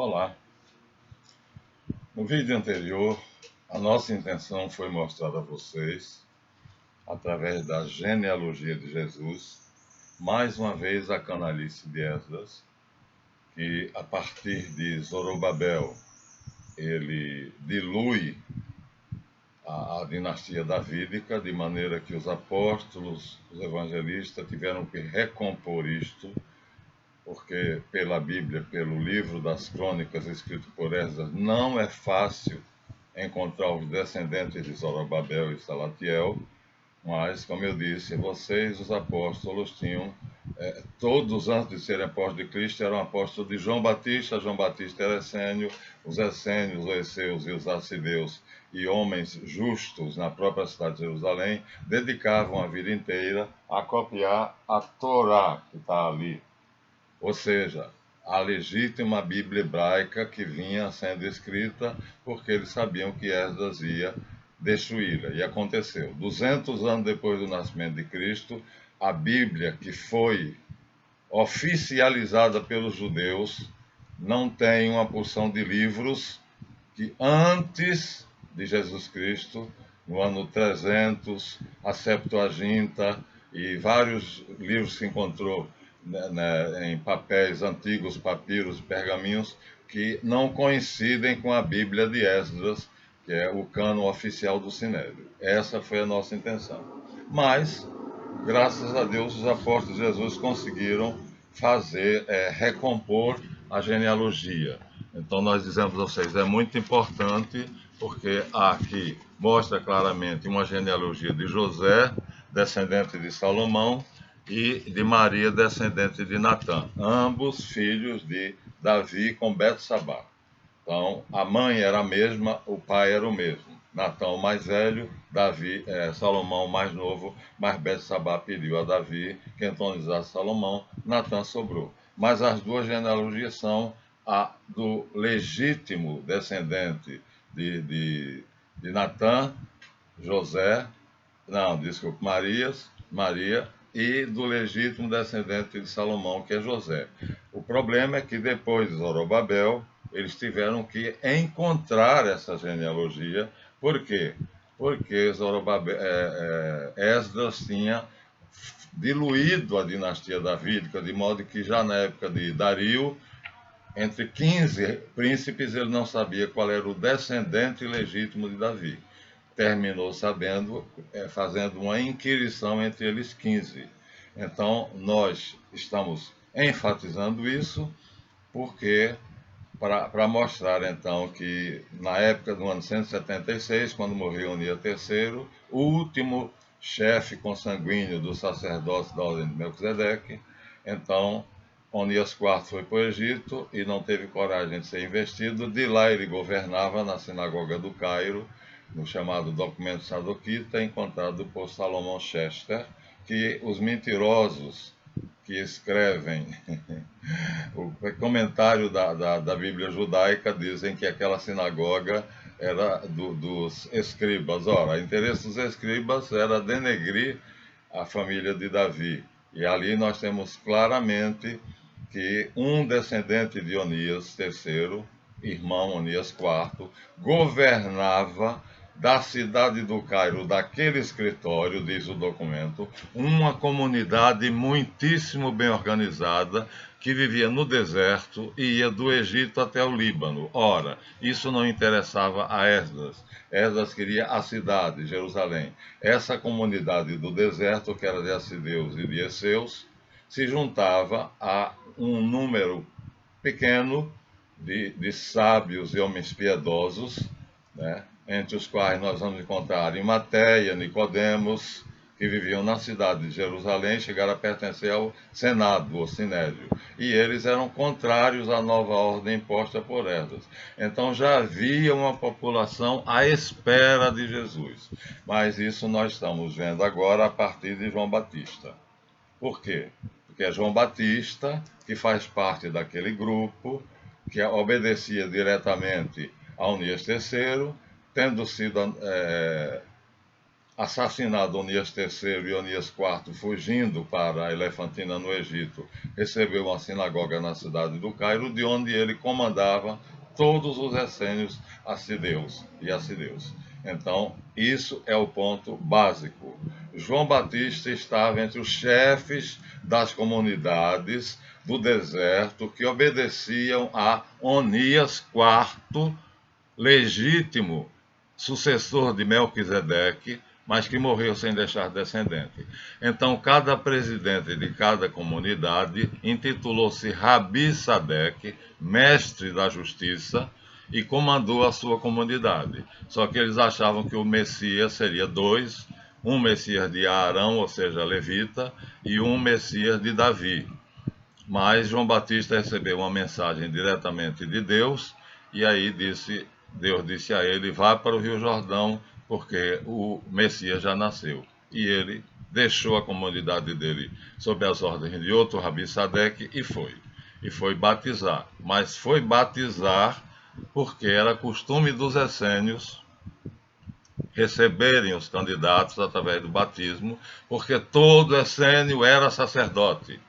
Olá! No vídeo anterior, a nossa intenção foi mostrar a vocês, através da genealogia de Jesus, mais uma vez a canalice de Esdras, que a partir de Zorobabel, ele dilui a dinastia davídica, de maneira que os apóstolos, os evangelistas tiveram que recompor isto, porque pela Bíblia, pelo livro das crônicas escrito por Esdras, não é fácil encontrar os descendentes de Zorobabel e Salatiel, mas, como eu disse, vocês, os apóstolos, tinham, todos antes de serem apóstolos de Cristo, eram apóstolos de João Batista era essênio, os essênios, os esseus e os acideus, e homens justos na própria cidade de Jerusalém, dedicavam a vida inteira a copiar a Torá que está ali. Ou seja, a legítima Bíblia hebraica que vinha sendo escrita porque eles sabiam que Esdras ia destruí-la. E aconteceu. 200 anos depois do nascimento de Cristo, a Bíblia que foi oficializada pelos judeus não tem uma porção de livros que antes de Jesus Cristo, no ano 300, a Septuaginta e vários livros que encontrou em papéis antigos, papiros, pergaminhos, que não coincidem com a Bíblia de Esdras, que é o cânon oficial do Sinédrio. Essa foi a nossa intenção. Mas, graças a Deus, os apóstolos de Jesus conseguiram recompor a genealogia. Então nós dizemos a vocês, é muito importante, porque aqui mostra claramente uma genealogia de José, descendente de Salomão, e de Maria, descendente de Natã, ambos filhos de Davi com Betsabá. Então, a mãe era a mesma, o pai era o mesmo. Natã o mais velho, Salomão o mais novo, mas Betsabá pediu a Davi que entronizasse Salomão, Natã sobrou. Mas as duas genealogias são a do legítimo descendente de Natã, Maria, e do legítimo descendente de Salomão, que é José. O problema é que depois de Zorobabel, eles tiveram que encontrar essa genealogia. Por quê? Porque Esdras tinha diluído a dinastia davídica, de modo que já na época de Dario, entre 15 príncipes, ele não sabia qual era o descendente legítimo de Davi. Terminou sabendo, fazendo uma inquirição entre eles 15. Então, nós estamos enfatizando isso, porque para mostrar, então, que na época do ano 176, quando morreu Onias III, o último chefe consanguíneo do sacerdócio da ordem de Melquisedeque, então, Onias IV foi para o Egito e não teve coragem de ser investido. De lá ele governava na sinagoga do Cairo, no chamado documento Sadoquita, encontrado por Salomão Chester, que os mentirosos que escrevem o comentário da Bíblia judaica dizem que aquela sinagoga era dos escribas. Ora, o interesse dos escribas era denegrir a família de Davi. E ali nós temos claramente que um descendente de Onias III, irmão Onias IV, governava da cidade do Cairo, daquele escritório, diz o documento, uma comunidade muitíssimo bem organizada que vivia no deserto e ia do Egito até o Líbano. Ora, isso não interessava a Esdras. Esdras queria a cidade, Jerusalém. Essa comunidade do deserto, que era de acideus e de esseus, se juntava a um número pequeno de sábios e homens piedosos, né? Entre os quais nós vamos encontrar Arimateia, Nicodemos, que viviam na cidade de Jerusalém, chegaram a pertencer ao Senado, ou Sinédrio. E eles eram contrários à nova ordem imposta por Esdras. Então já havia uma população à espera de Jesus. Mas isso nós estamos vendo agora a partir de João Batista. Por quê? Porque é João Batista que faz parte daquele grupo que obedecia diretamente a Onias III, tendo sido assassinado Onias III e Onias IV, fugindo para a Elefantina, no Egito, recebeu uma sinagoga na cidade do Cairo, de onde ele comandava todos os essênios assideus e assideus. Então, isso é o ponto básico. João Batista estava entre os chefes das comunidades do deserto que obedeciam a Onias IV, legítimo sucessor de Melquisedeque, mas que morreu sem deixar descendente. Então, cada presidente de cada comunidade intitulou-se Rabi Sadeque, mestre da justiça, e comandou a sua comunidade. Só que eles achavam que o Messias seria dois, um Messias de Arão, ou seja, levita, e um Messias de Davi. Mas João Batista recebeu uma mensagem diretamente de Deus, e aí Deus disse a ele: vá para o Rio Jordão, porque o Messias já nasceu. E ele deixou a comunidade dele sob as ordens de outro Rabi Sadeque e foi. E foi batizar. Mas foi batizar porque era costume dos essênios receberem os candidatos através do batismo, porque todo essênio era sacerdote.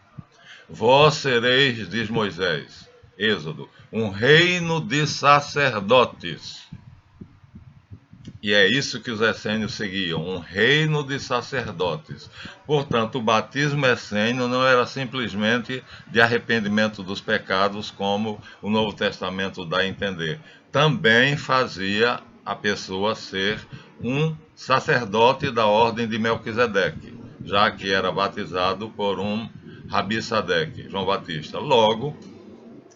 Vós sereis, diz Moisés, Êxodo, um reino de sacerdotes. E é isso que os essênios seguiam, um reino de sacerdotes. Portanto, o batismo essênio não era simplesmente de arrependimento dos pecados, como o Novo Testamento dá a entender. Também fazia a pessoa ser um sacerdote da ordem de Melquisedeque, já que era batizado por um Rabi Sadeque, João Batista. Logo,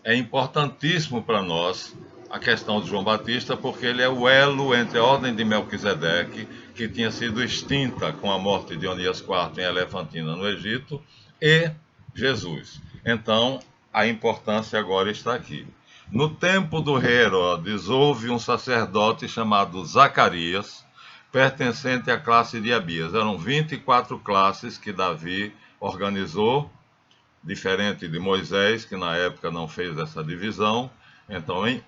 é importantíssimo para nós a questão de João Batista, porque ele é o elo entre a ordem de Melquisedeque, que tinha sido extinta com a morte de Onias IV em Elefantina, no Egito, e Jesus. Então, a importância agora está aqui. No tempo do rei Herodes, houve um sacerdote chamado Zacarias, pertencente à classe de Abias. Eram 24 classes que Davi organizou, diferente de Moisés, que na época não fez essa divisão. Então, em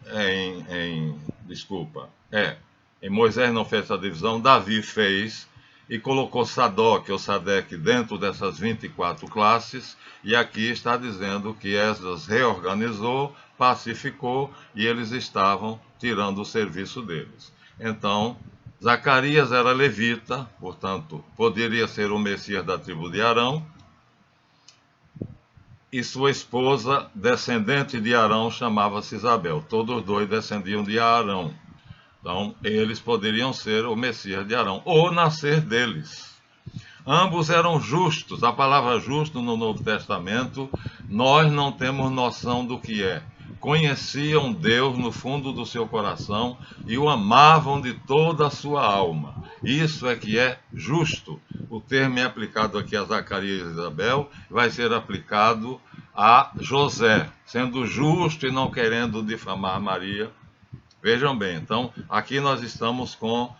Moisés não fez essa divisão, Davi fez e colocou Sadoc ou Sadeque dentro dessas 24 classes, e aqui está dizendo que Esdras reorganizou, pacificou, e eles estavam tirando o serviço deles. Então, Zacarias era levita, portanto, poderia ser o Messias da tribo de Arão, e sua esposa, descendente de Arão, chamava-se Isabel. Todos os dois descendiam de Arão. Então, eles poderiam ser o Messias de Arão, ou nascer deles. Ambos eram justos. A palavra justo no Novo Testamento, nós não temos noção do que é. Conheciam Deus no fundo do seu coração e o amavam de toda a sua alma. Isso é que é justo. O termo é aplicado aqui a Zacarias e Isabel, vai ser aplicado a José, sendo justo e não querendo difamar Maria. Vejam bem, então, aqui nós estamos com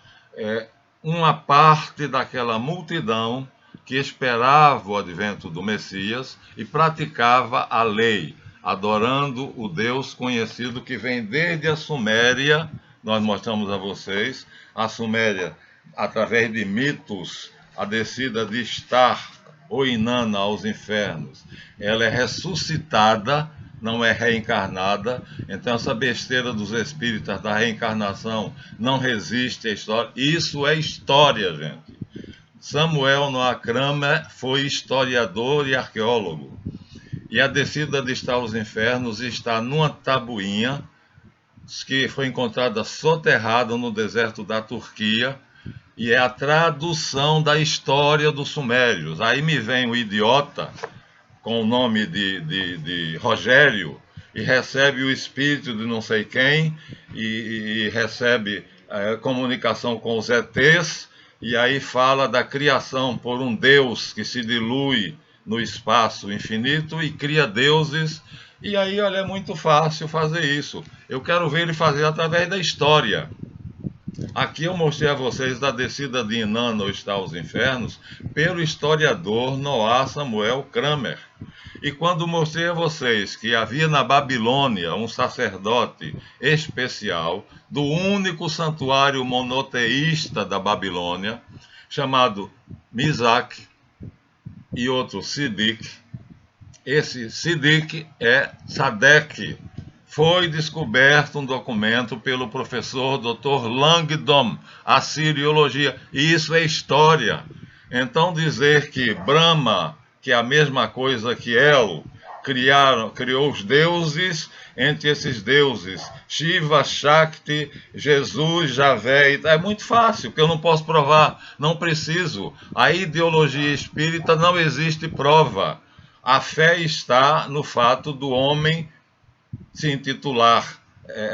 uma parte daquela multidão que esperava o advento do Messias e praticava a lei, adorando o Deus conhecido que vem desde a Suméria. Nós mostramos a vocês a Suméria, através de mitos, a descida de Estar ou Inanna aos infernos. Ela é ressuscitada, não é reencarnada. Então essa besteira dos espíritas da reencarnação não resiste à história. Isso é história, gente. Samuel Noah Kramer foi historiador e arqueólogo. E a descida de Estar aos infernos está numa tabuinha que foi encontrada soterrada no deserto da Turquia, e é a tradução da história dos sumérios. Aí me vem o idiota com o nome de Rogério e recebe o espírito de não sei quem e recebe comunicação com os ETs, e aí fala da criação por um Deus que se dilui no espaço infinito e cria deuses. E aí, olha, é muito fácil fazer isso. Eu quero ver ele fazer através da história. Aqui eu mostrei a vocês da descida de Inanna ou Estar aos infernos pelo historiador Noah Samuel Kramer. E quando mostrei a vocês que havia na Babilônia um sacerdote especial do único santuário monoteísta da Babilônia, chamado Misak e outro Sidik. Esse Sidik é Sadek. Foi descoberto um documento pelo professor Dr. Langdon, a Siriologia, e isso é história. Então dizer que Brahma, que é a mesma coisa que El, criou os deuses, entre esses deuses, Shiva, Shakti, Jesus, Javé, é muito fácil, porque eu não posso provar, não preciso. A ideologia espírita não existe prova. A fé está no fato do homem se intitular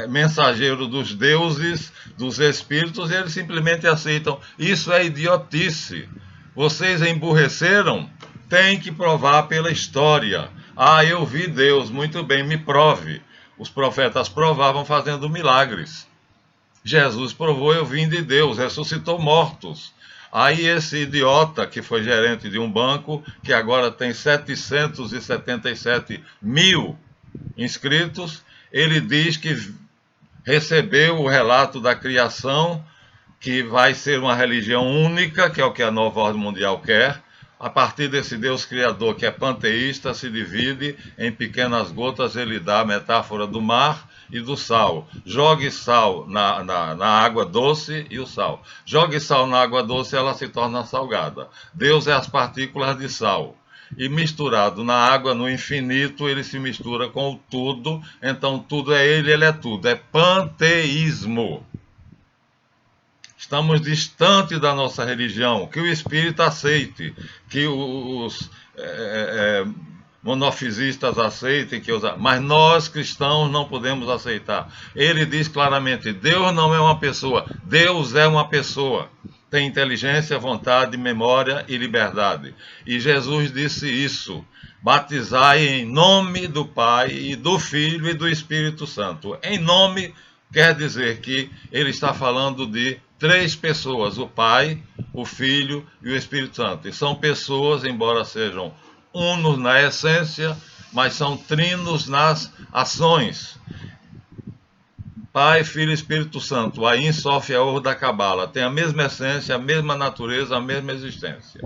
mensageiro dos deuses, dos espíritos, e eles simplesmente aceitam. Isso é idiotice. Vocês emburreceram? Tem que provar pela história. Ah, eu vi Deus, muito bem, me prove. Os profetas provavam fazendo milagres. Jesus provou, eu vim de Deus, ressuscitou mortos. Aí esse idiota, que foi gerente de um banco, que agora tem 777 mil inscritos, ele diz que recebeu o relato da criação, que vai ser uma religião única, que é o que a nova ordem mundial quer. A partir desse Deus Criador, que é panteísta, se divide em pequenas gotas, ele dá a metáfora do mar e do sal. Jogue sal na água doce e o sal. Jogue sal na água doce, ela se torna salgada. Deus é as partículas de sal. E misturado na água, no infinito, ele se mistura com o tudo. Então tudo é ele é tudo. É panteísmo. Estamos distantes da nossa religião, que o espírito aceite, que os monofisistas aceitem, mas nós cristãos não podemos aceitar. Ele diz claramente, Deus não é uma pessoa, Deus é uma pessoa. Tem inteligência, vontade, memória e liberdade. E Jesus disse isso, batizai em nome do Pai, e do Filho e do Espírito Santo. Em nome quer dizer que ele está falando de 3 pessoas, o Pai, o Filho e o Espírito Santo. E são pessoas, embora sejam unos na essência, mas são trinos nas ações. Pai, Filho e Espírito Santo, Ain, Sof e Aor da Cabala, tem a mesma essência, a mesma natureza, a mesma existência.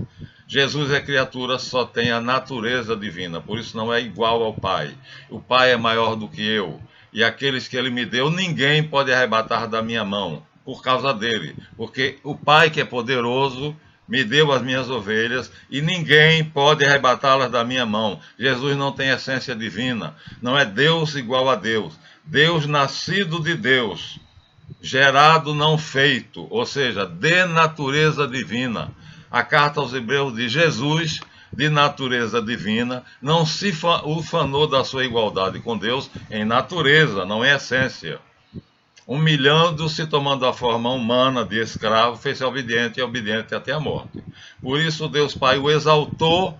Jesus é criatura, só tem a natureza divina, por isso não é igual ao Pai. O Pai é maior do que eu, e aqueles que Ele me deu, ninguém pode arrebatar da minha mão, por causa dele, porque o Pai, que é poderoso, me deu as minhas ovelhas, e ninguém pode arrebatá-las da minha mão. Jesus não tem essência divina, não é Deus igual a Deus. Deus nascido de Deus, gerado não feito, ou seja, de natureza divina. A carta aos Hebreus diz, Jesus, de natureza divina, não se ufanou da sua igualdade com Deus em natureza, não em essência. Humilhando-se, tomando a forma humana de escravo, fez-se obediente e obediente até a morte. Por isso Deus Pai o exaltou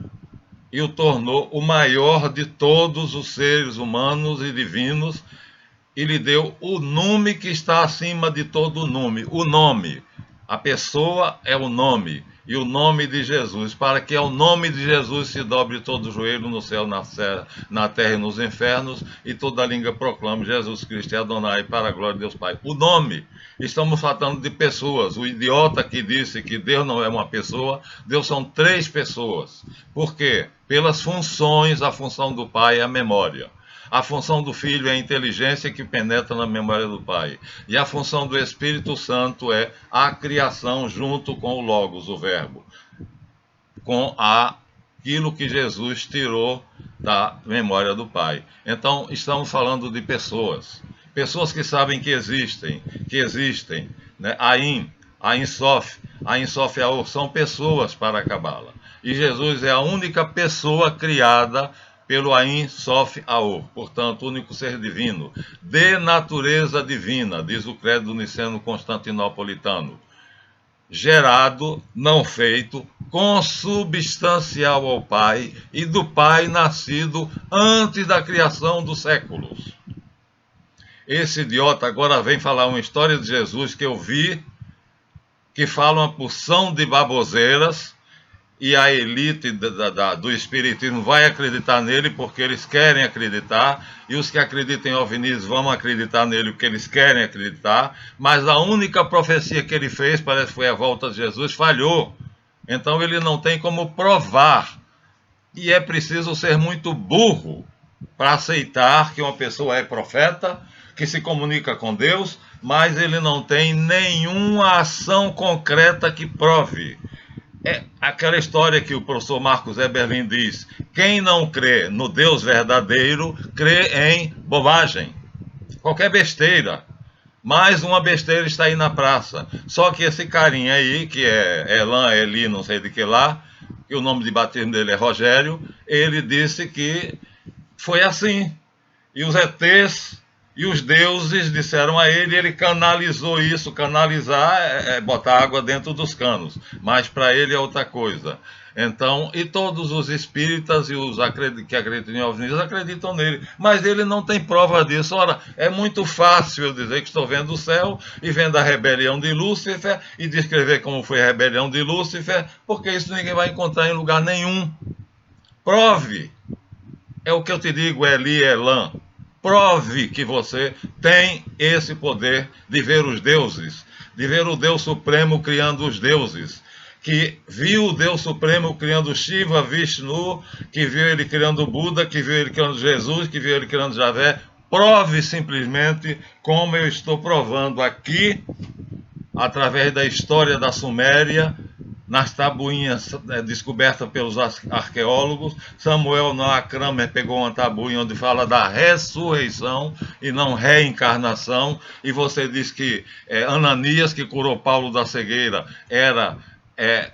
e o tornou o maior de todos os seres humanos e divinos, e lhe deu o nome que está acima de todo nome. O nome, a pessoa é o nome, e o nome de Jesus, para que ao nome de Jesus se dobre todo o joelho no céu, na terra e nos infernos, e toda língua proclame Jesus Cristo é Adonai, para a glória de Deus Pai. O nome, estamos tratando de pessoas. O idiota que disse que Deus não é uma pessoa, Deus são 3 pessoas. Por quê? Pelas funções, a função do Pai é a memória. A função do Filho é a inteligência que penetra na memória do Pai. E a função do Espírito Santo é a criação junto com o Logos, o Verbo. Com aquilo que Jesus tirou da memória do Pai. Então, estamos falando de pessoas. Pessoas que sabem que existem, né? Ain Sof e Aor são pessoas para a Cabala. E Jesus é a única pessoa criada pelo Ain, Sof, Aor, portanto, único ser divino, de natureza divina, diz o credo niceno constantinopolitano, gerado, não feito, consubstancial ao Pai, e do Pai nascido antes da criação dos séculos. Esse idiota agora vem falar uma história de Jesus que eu vi, que fala uma porção de baboseiras, e a elite do espiritismo vai acreditar nele porque eles querem acreditar, e os que acreditam em OVNIs vão acreditar nele porque eles querem acreditar, mas a única profecia que ele fez, parece que foi a volta de Jesus, falhou. Então ele não tem como provar. E é preciso ser muito burro para aceitar que uma pessoa é profeta, que se comunica com Deus, mas ele não tem nenhuma ação concreta que prove. É aquela história que o professor Marcos Eberlin diz: quem não crê no Deus verdadeiro, crê em bobagem. Qualquer besteira. Mais uma besteira está aí na praça. Só que esse carinha aí, que é Elan, Eli, não sei de que lá, que o nome de batismo dele é Rogério, ele disse que foi assim. E os ETs e os deuses disseram a ele, e ele canalizou isso. Canalizar é botar água dentro dos canos, mas para ele é outra coisa. Então, e todos os espíritas e os que acreditam em OVNIs acreditam nele, mas ele não tem prova disso. Ora, é muito fácil eu dizer que estou vendo o céu e vendo a rebelião de Lúcifer e descrever como foi a rebelião de Lúcifer, porque isso ninguém vai encontrar em lugar nenhum. Prove. É o que eu te digo, Eli, Elan. Prove que você tem esse poder de ver os deuses, de ver o Deus Supremo criando os deuses, que viu o Deus Supremo criando Shiva, Vishnu, que viu ele criando Buda, que viu ele criando Jesus, que viu ele criando Javé. Prove simplesmente como eu estou provando aqui, através da história da Suméria, nas tabuinhas descobertas pelos arqueólogos. Samuel Noah Kramer pegou uma tabuinha onde fala da ressurreição e não reencarnação, e você diz que Ananias, que curou Paulo da cegueira, era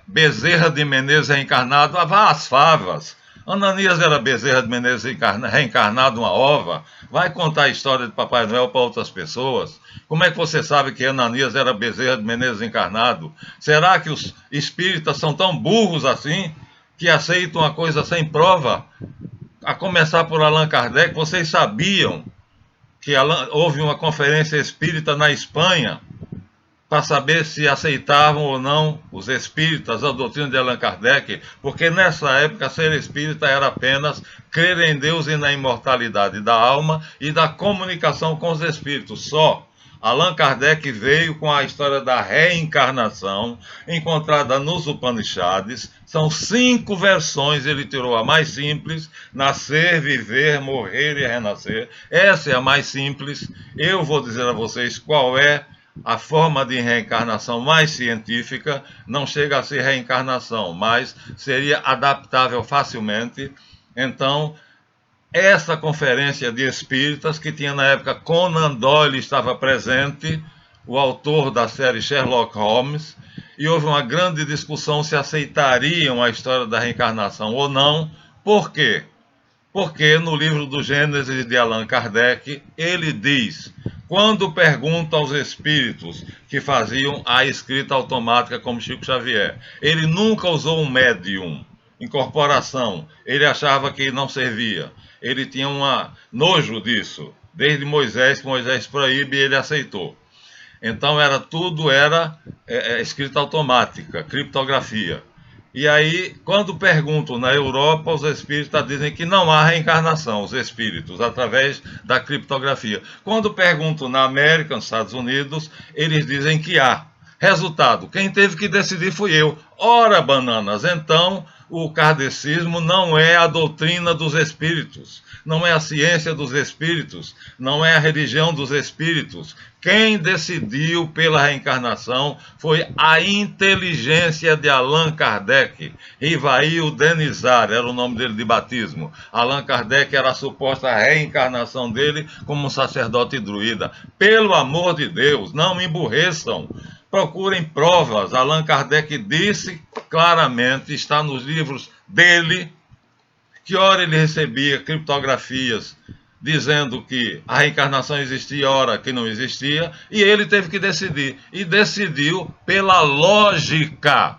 Bezerra de Menezes reencarnado. Vá às favas. Ananias era Bezerra de Menezes reencarnado, uma ova. Vai contar a história de Papai Noel para outras pessoas. Como é que você sabe que Ananias era Bezerra de Menezes encarnado? Será que os espíritas são tão burros assim, que aceitam uma coisa sem prova? A começar por Allan Kardec. Vocês sabiam que houve uma conferência espírita na Espanha para saber se aceitavam ou não os espíritas a doutrina de Allan Kardec, porque nessa época ser espírita era apenas crer em Deus e na imortalidade da alma e da comunicação com os espíritos, só. Allan Kardec veio com a história da reencarnação, encontrada nos Upanishads. São 5 versões, ele tirou a mais simples: nascer, viver, morrer e renascer. Essa é a mais simples. Eu vou dizer a vocês qual é a forma de reencarnação mais científica. Não chega a ser reencarnação, mas seria adaptável facilmente. Então, essa conferência de espíritas, que tinha na época Conan Doyle estava presente, o autor da série Sherlock Holmes, e houve uma grande discussão se aceitariam a história da reencarnação ou não. Por quê? Porque no livro do Gênesis de Allan Kardec, ele diz: quando pergunta aos espíritos que faziam a escrita automática como Chico Xavier, ele nunca usou um médium, incorporação, ele achava que não servia. Ele tinha nojo disso, desde Moisés, que Moisés proíbe, e ele aceitou. Então tudo era escrita automática, criptografia. E aí, quando perguntam na Europa, os espíritas dizem que não há reencarnação, os espíritos, através da criptografia. Quando perguntam na América, nos Estados Unidos, eles dizem que há. Resultado, quem teve que decidir fui eu. Ora, bananas, então o kardecismo não é a doutrina dos espíritos, não é a ciência dos espíritos, não é a religião dos espíritos. Quem decidiu pela reencarnação foi a inteligência de Allan Kardec. Rivail Denizar era o nome dele de batismo. Allan Kardec era a suposta reencarnação dele como um sacerdote druida. Pelo amor de Deus, não me emburreçam. Procurem provas. Allan Kardec disse claramente, está nos livros dele, que ora ele recebia criptografias dizendo que a reencarnação existia, ora que não existia, e ele teve que decidir. E decidiu pela lógica.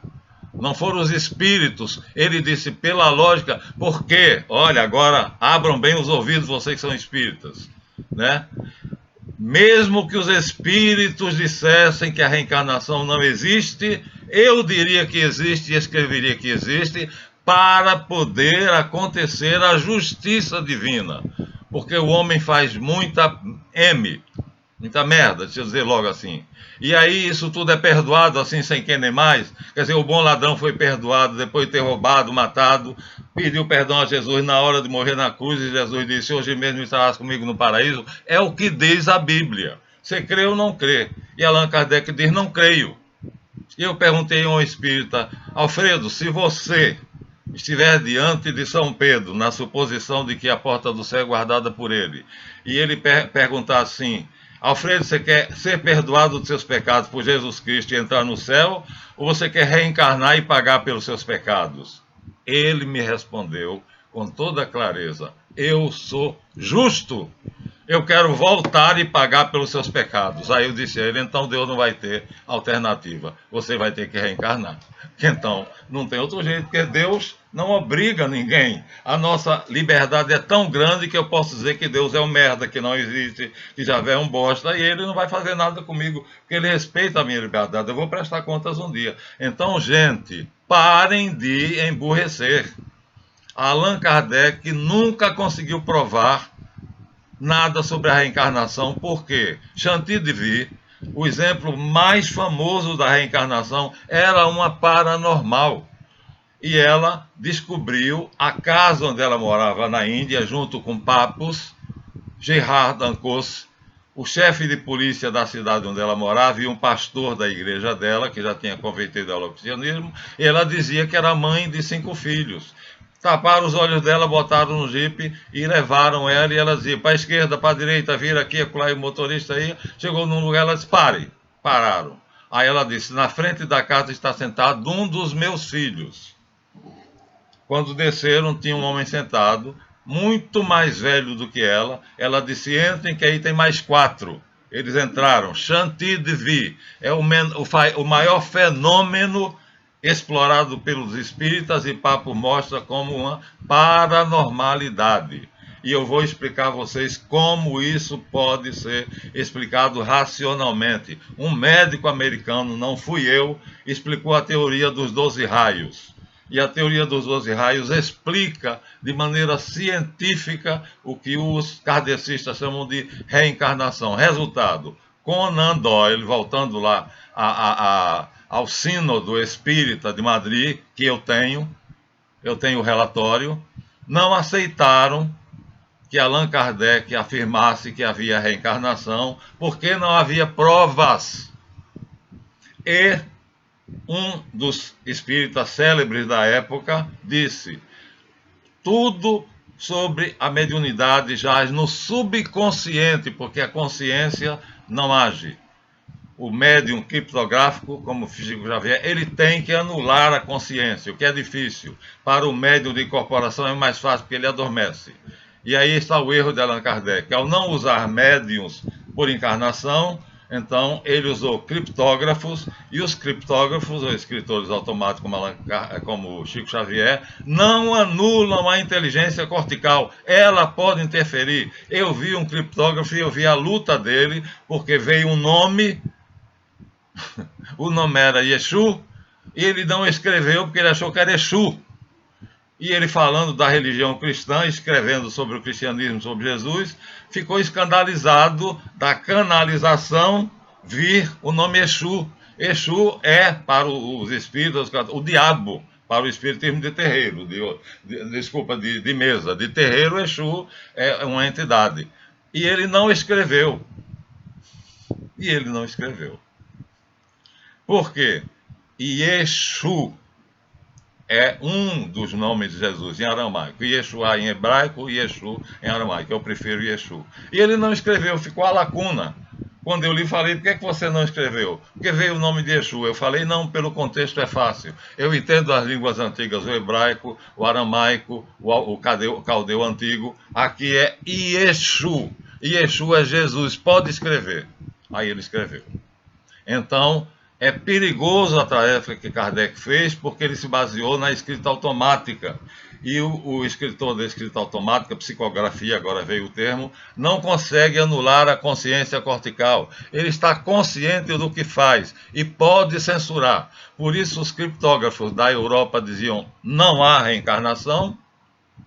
Não foram os espíritos. Ele disse pela lógica, porque, olha, agora abram bem os ouvidos, vocês que são espíritas, né? Mesmo que os espíritos dissessem que a reencarnação não existe, eu diria que existe e escreveria que existe, para poder acontecer a justiça divina. Porque o homem faz muita Muita merda, deixa eu dizer logo assim. E aí isso tudo é perdoado assim, sem quem nem mais. Quer dizer, o bom ladrão foi perdoado depois de ter roubado, matado, pediu perdão a Jesus na hora de morrer na cruz, e Jesus disse: hoje mesmo estarás comigo no paraíso. É o que diz a Bíblia. Você crê ou não crê? E Allan Kardec diz: não creio. E eu perguntei a um espírita: Alfredo, se você estiver diante de São Pedro, na suposição de que a porta do céu é guardada por ele, e ele perguntar assim: Alfredo, você quer ser perdoado dos seus pecados por Jesus Cristo e entrar no céu, ou você quer reencarnar e pagar pelos seus pecados? Ele me respondeu com toda clareza: eu sou justo. Eu quero voltar e pagar pelos seus pecados. Aí eu disse a ele: então Deus não vai ter alternativa. Você vai ter que reencarnar. Então, não tem outro jeito, porque Deus não obriga ninguém. A nossa liberdade é tão grande que eu posso dizer que Deus é um merda, que não existe, que Javé é um bosta, e ele não vai fazer nada comigo, porque ele respeita a minha liberdade. Eu vou prestar contas um dia. Então, gente, parem de emburrecer. Allan Kardec nunca conseguiu provar nada sobre a reencarnação, porque Chantilly de Vie, o exemplo mais famoso da reencarnação, era uma paranormal. E ela descobriu a casa onde ela morava na Índia, junto com Papus, Gerard Dancos, o chefe de polícia da cidade onde ela morava, e um pastor da igreja dela, que já tinha convertido ela ao cristianismo, e ela dizia que era mãe de 5 filhos. Taparam os olhos dela, botaram no jipe e levaram ela, e ela dizia: para a esquerda, para a direita, vira aqui, acolá, e o motorista ia. Chegou num lugar, ela disse: pare. Pararam. Aí ela disse: na frente da casa está sentado um dos meus filhos. Quando desceram, tinha um homem sentado, muito mais velho do que ela. Ela disse: entrem, que aí tem mais 4. Eles entraram. Chantilly de Vie é o maior fenômeno explorado pelos espíritas, e Papo mostra como uma paranormalidade. E eu vou explicar a vocês como isso pode ser explicado racionalmente. Um médico americano, não fui eu, explicou a teoria dos 12 raios. E a teoria dos 12 raios explica de maneira científica o que os kardecistas chamam de reencarnação. Resultado: Conan Doyle, voltando lá ao Sínodo Espírita de Madrid, que eu tenho o relatório, não aceitaram que Allan Kardec afirmasse que havia reencarnação, porque não havia provas. E um dos espíritas célebres da época disse: tudo sobre a mediunidade jaz no subconsciente, porque a consciência não age. O médium criptográfico, como Chico Xavier, ele tem que anular a consciência, o que é difícil. Para o médium de incorporação é mais fácil, porque ele adormece. E aí está o erro de Allan Kardec. Ao não usar médiums por encarnação, então ele usou criptógrafos, e os criptógrafos, ou escritores automáticos como Chico Xavier, não anulam a inteligência cortical. Ela pode interferir. Eu vi um criptógrafo e eu vi a luta dele, porque veio um nome, o nome era Yeshu, e ele não escreveu porque ele achou que era Exu. E ele, falando da religião cristã, escrevendo sobre o cristianismo, sobre Jesus, ficou escandalizado da canalização vir o nome Exu. Exu é, para os espíritas, o diabo, para o espiritismo de terreiro, de mesa. De terreiro, Exu é uma entidade. E ele não escreveu. Por quê? Yeshu é um dos nomes de Jesus em aramaico. Yeshua em hebraico, Yeshu em aramaico. Eu prefiro Yeshu. E ele não escreveu, ficou a lacuna. Quando eu li, falei: por que você não escreveu? Porque veio o nome de Yeshu. Eu falei: não, pelo contexto é fácil. Eu entendo as línguas antigas, o hebraico, o aramaico, o caldeu antigo. Aqui é Yeshu. Yeshu é Jesus, pode escrever. Aí ele escreveu. Então, é perigoso a tarefa que Kardec fez, porque ele se baseou na escrita automática. E o escritor da escrita automática, psicografia, agora veio o termo, não consegue anular a consciência cortical. Ele está consciente do que faz e pode censurar. Por isso, os criptógrafos da Europa diziam: não há reencarnação,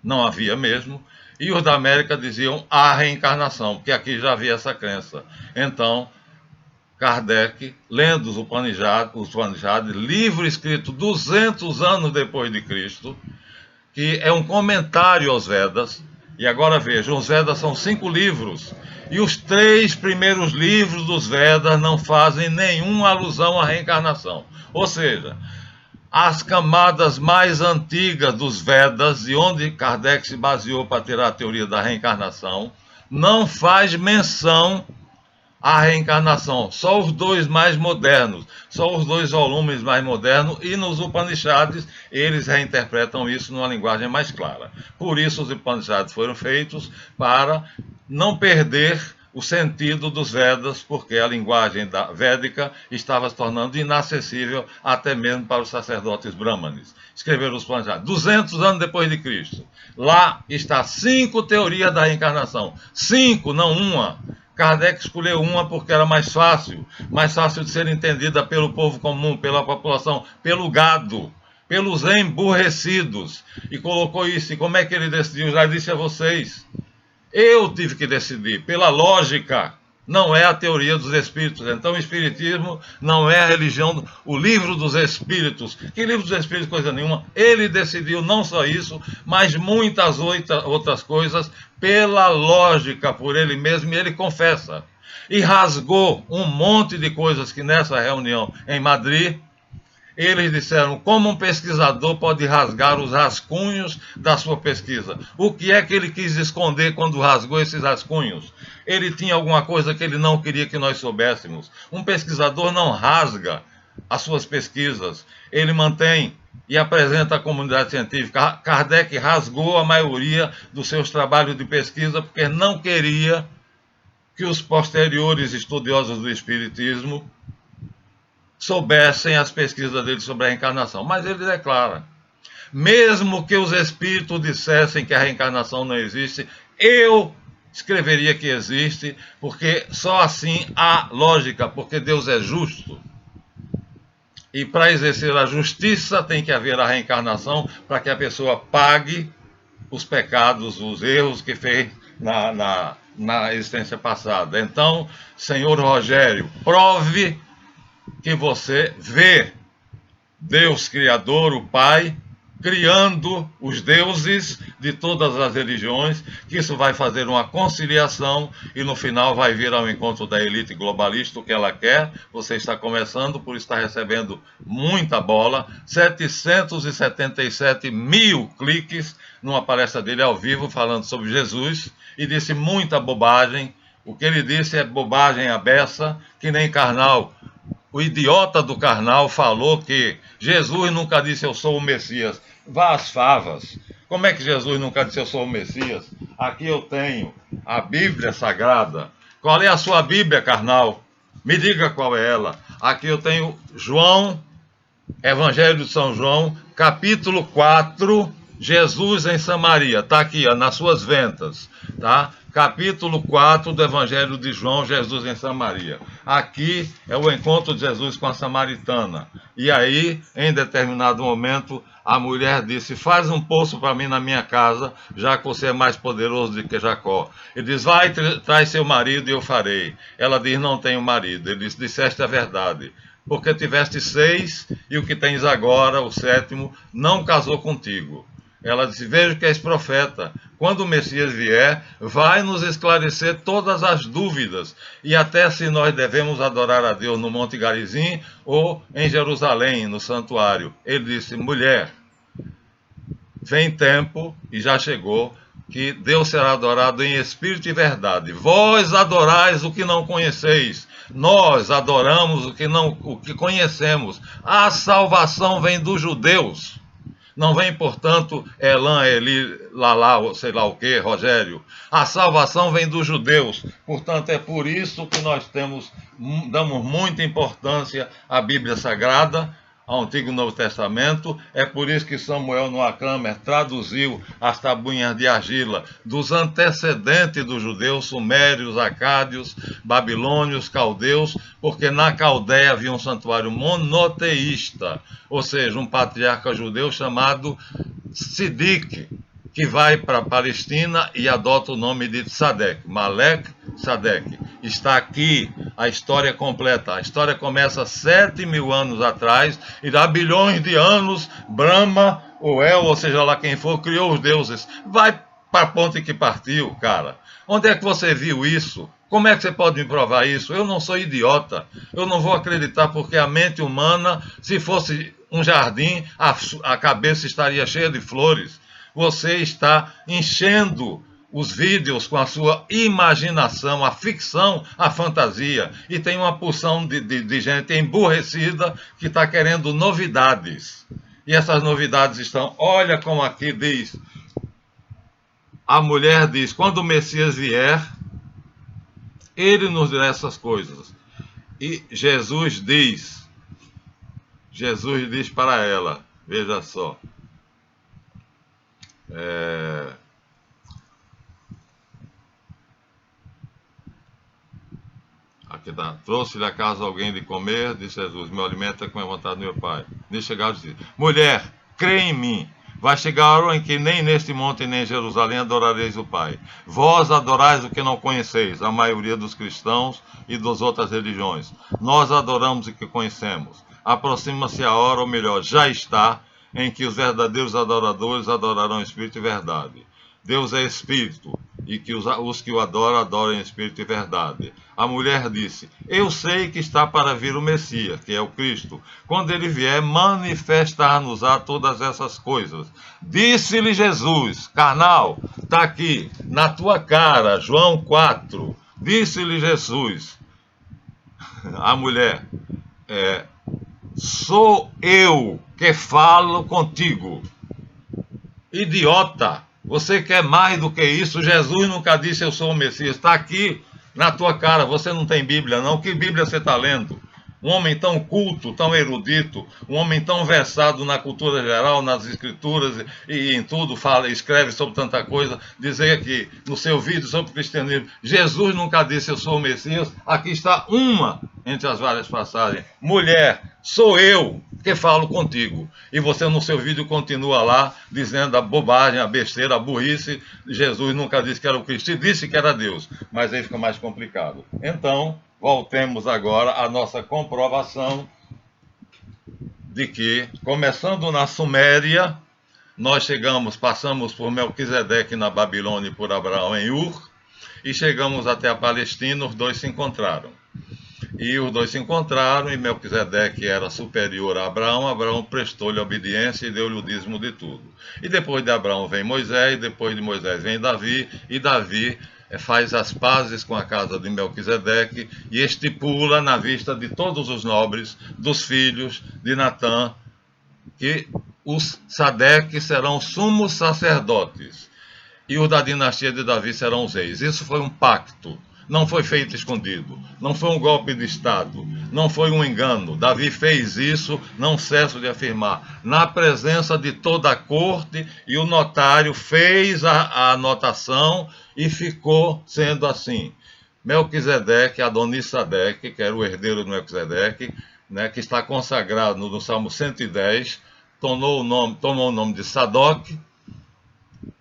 não havia mesmo. E os da América diziam a reencarnação, porque aqui já havia essa crença. Então, Kardec, lendo os Upanishads, livro escrito 200 anos depois de Cristo, que é um comentário aos Vedas. E agora vejam, os Vedas são 5 livros, e os 3 primeiros livros dos Vedas não fazem nenhuma alusão à reencarnação. Ou seja, as camadas mais antigas dos Vedas, e onde Kardec se baseou para tirar a teoria da reencarnação, não faz menção à reencarnação. Só os 2 mais modernos, só os 2 volumes mais modernos, e nos Upanishads eles reinterpretam isso numa linguagem mais clara. Por isso os Upanishads foram feitos, para não perder o sentido dos Vedas, porque a linguagem védica estava se tornando inacessível até mesmo para os sacerdotes brahmanes. Escreveram os Upanishads 200 anos depois de Cristo. Lá está 5 teorias da reencarnação. 5, não uma. Kardec escolheu uma porque era mais fácil de ser entendida pelo povo comum, pela população, pelo gado, pelos emburrecidos. E colocou isso. E como é que ele decidiu? Já disse a vocês. Eu tive que decidir, pela lógica, não é a teoria dos espíritos. Então o espiritismo não é a religião, o livro dos espíritos. Que livro dos espíritos, coisa nenhuma. Ele decidiu não só isso, mas muitas outras coisas, pela lógica, por ele mesmo, e ele confessa. E rasgou um monte de coisas que nessa reunião em Madrid, eles disseram, como um pesquisador pode rasgar os rascunhos da sua pesquisa? O que é que ele quis esconder quando rasgou esses rascunhos? Ele tinha alguma coisa que ele não queria que nós soubéssemos. Um pesquisador não rasga as suas pesquisas, ele mantém e apresenta à comunidade científica. Kardec rasgou a maioria dos seus trabalhos de pesquisa porque não queria que os posteriores estudiosos do espiritismo soubessem as pesquisas dele sobre a reencarnação. Mas ele declara, mesmo que os espíritos dissessem que a reencarnação não existe, eu escreveria que existe, porque só assim há lógica, porque Deus é justo. E para exercer a justiça tem que haver a reencarnação, para que a pessoa pague os pecados, os erros que fez na existência passada. Então, senhor Rogério, prove que você vê Deus Criador, o Pai, criando os deuses de todas as religiões, que isso vai fazer uma conciliação e no final vai vir ao encontro da elite globalista o que ela quer. Você está começando, por estar recebendo muita bola, 777 mil cliques numa palestra dele ao vivo falando sobre Jesus, e disse muita bobagem. O que ele disse é bobagem à beça, que nem Karnal. O idiota do Karnal falou que Jesus nunca disse eu sou o Messias. Vá às favas. Como é que Jesus nunca disse eu sou o Messias? Aqui eu tenho a Bíblia Sagrada. Qual é a sua Bíblia, Karnal? Me diga qual é ela. Aqui eu tenho João, Evangelho de São João, capítulo 4, Jesus em Samaria. Está aqui, ó, nas suas ventas, tá? Capítulo 4 do Evangelho de João, Jesus em Samaria. Aqui é o encontro de Jesus com a samaritana. E aí, em determinado momento, a mulher disse, faz um poço para mim na minha casa, já que você é mais poderoso do que Jacó. Ele diz, vai, traz seu marido e eu farei. Ela diz, não tenho marido. Ele diz, disseste a verdade, porque tiveste 6 e o que tens agora, o 7º, não casou contigo. Ela disse, vejo que és profeta. Quando o Messias vier, vai nos esclarecer todas as dúvidas, e até se nós devemos adorar a Deus no Monte Garizim ou em Jerusalém, no santuário. Ele disse, mulher, vem tempo, e já chegou, que Deus será adorado em espírito e verdade. Vós adorais o que não conheceis, nós adoramos o que conhecemos. A salvação vem dos judeus. Não vem, portanto, Elan, Eli, Lalá, sei lá o que, Rogério. A salvação vem dos judeus. Portanto, é por isso que nós damos muita importância à Bíblia Sagrada, ao Antigo e Novo Testamento. É por isso que Samuel Noah Kramer traduziu as tabuinhas de argila dos antecedentes dos judeus, sumérios, acádios, babilônios, caldeus, porque na Caldeia havia um santuário monoteísta, ou seja, um patriarca judeu chamado Sidique, que vai para a Palestina e adota o nome de Sadek, Malek Sadek. Está aqui a história completa. A história começa 7.000 anos atrás e há bilhões de anos Brahma, ou El, ou seja lá quem for, criou os deuses. Vai para a ponte que partiu, cara. Onde é que você viu isso? Como é que você pode me provar isso? Eu não sou idiota. Eu não vou acreditar porque a mente humana, se fosse um jardim, a cabeça estaria cheia de flores. Você está enchendo os vídeos com a sua imaginação, a ficção, a fantasia. E tem uma porção de gente emburrecida que está querendo novidades. E essas novidades estão, olha como aqui diz, a mulher diz, quando o Messias vier, ele nos dirá essas coisas. E Jesus diz para ela, veja só, aqui está, trouxe-lhe a casa alguém de comer, disse Jesus, meu alimento é com a vontade do meu Pai. Diz chegar e disse, mulher, crê em mim, vai chegar a hora em que nem neste monte nem em Jerusalém adorareis o Pai. Vós adorais o que não conheceis, a maioria dos cristãos e das outras religiões. Nós adoramos o que conhecemos. Aproxima-se a hora, ou melhor, já está, em que os verdadeiros adoradores adorarão Espírito e verdade. Deus é Espírito, e que os que o adoram em Espírito e verdade. A mulher disse, eu sei que está para vir o Messias, que é o Cristo. Quando ele vier, manifestar-nos-á todas essas coisas. Disse-lhe Jesus, carnal, está aqui, na tua cara, João 4. Disse-lhe Jesus, a mulher, sou eu que falo contigo. Idiota, você quer mais do que isso? Jesus nunca disse eu sou o Messias. Está aqui na tua cara, você não tem Bíblia não. Que Bíblia você está lendo? Um homem tão culto, tão erudito, um homem tão versado na cultura geral, nas escrituras e em tudo, fala, escreve sobre tanta coisa, dizer que no seu vídeo sobre o cristianismo, Jesus nunca disse eu sou o Messias. Aqui está uma entre as várias passagens. Mulher, sou eu que falo contigo. E você no seu vídeo continua lá dizendo a bobagem, a besteira, a burrice. Jesus nunca disse que era o Cristo, disse que era Deus. Mas aí fica mais complicado. Então, voltemos agora à nossa comprovação de que, começando na Suméria, nós passamos por Melquisedeque na Babilônia e por Abraão em Ur, e chegamos até a Palestina, os dois se encontraram. E os dois se encontraram, e Melquisedeque era superior a Abraão. Abraão prestou-lhe obediência e deu-lhe o dízimo de tudo. E depois de Abraão vem Moisés, depois de Moisés vem Davi, e Davi faz as pazes com a casa de Melquisedeque e estipula na vista de todos os nobres, dos filhos de Natã, que os Sadeques serão sumos sacerdotes e os da dinastia de Davi serão os reis. Isso foi um pacto. Não foi feito escondido, não foi um golpe de Estado, não foi um engano. Davi fez isso, não cesso de afirmar, na presença de toda a corte, e o notário fez a anotação e ficou sendo assim. Melquisedeque, Adonisadeque, que era o herdeiro de Melquisedeque, né, que está consagrado no Salmo 110, tomou o nome de Sadoc,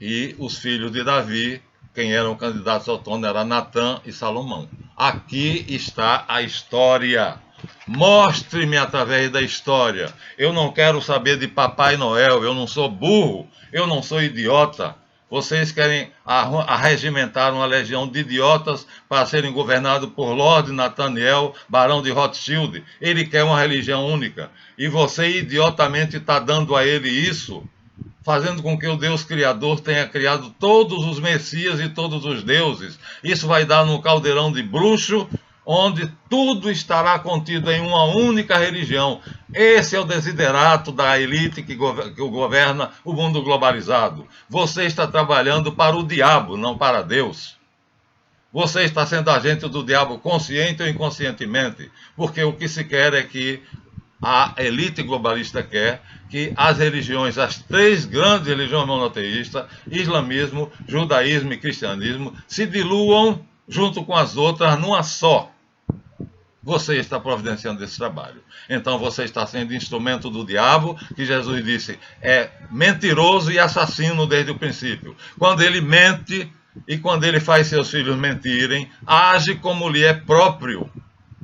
e os filhos de Davi, quem eram candidatos ao trono, era Natã e Salomão. Aqui está a história. Mostre-me através da história. Eu não quero saber de Papai Noel, eu não sou burro, eu não sou idiota. Vocês querem arregimentar uma legião de idiotas para serem governados por Lord Nathaniel, barão de Rothschild. Ele quer uma religião única. E você idiotamente está dando a ele isso, fazendo com que o Deus Criador tenha criado todos os Messias e todos os deuses. Isso vai dar num caldeirão de bruxo, onde tudo estará contido em uma única religião. Esse é o desiderato da elite que governa o mundo globalizado. Você está trabalhando para o diabo, não para Deus. Você está sendo agente do diabo consciente ou inconscientemente, porque o que se quer é que a elite globalista quer que as religiões, as três grandes religiões monoteístas, islamismo, judaísmo e cristianismo, se diluam junto com as outras numa só. você está providenciando esse trabalho. Então você está sendo instrumento do diabo, que Jesus disse é mentiroso e assassino desde o princípio. Quando ele mente e quando ele faz seus filhos mentirem, age como lhe é próprio,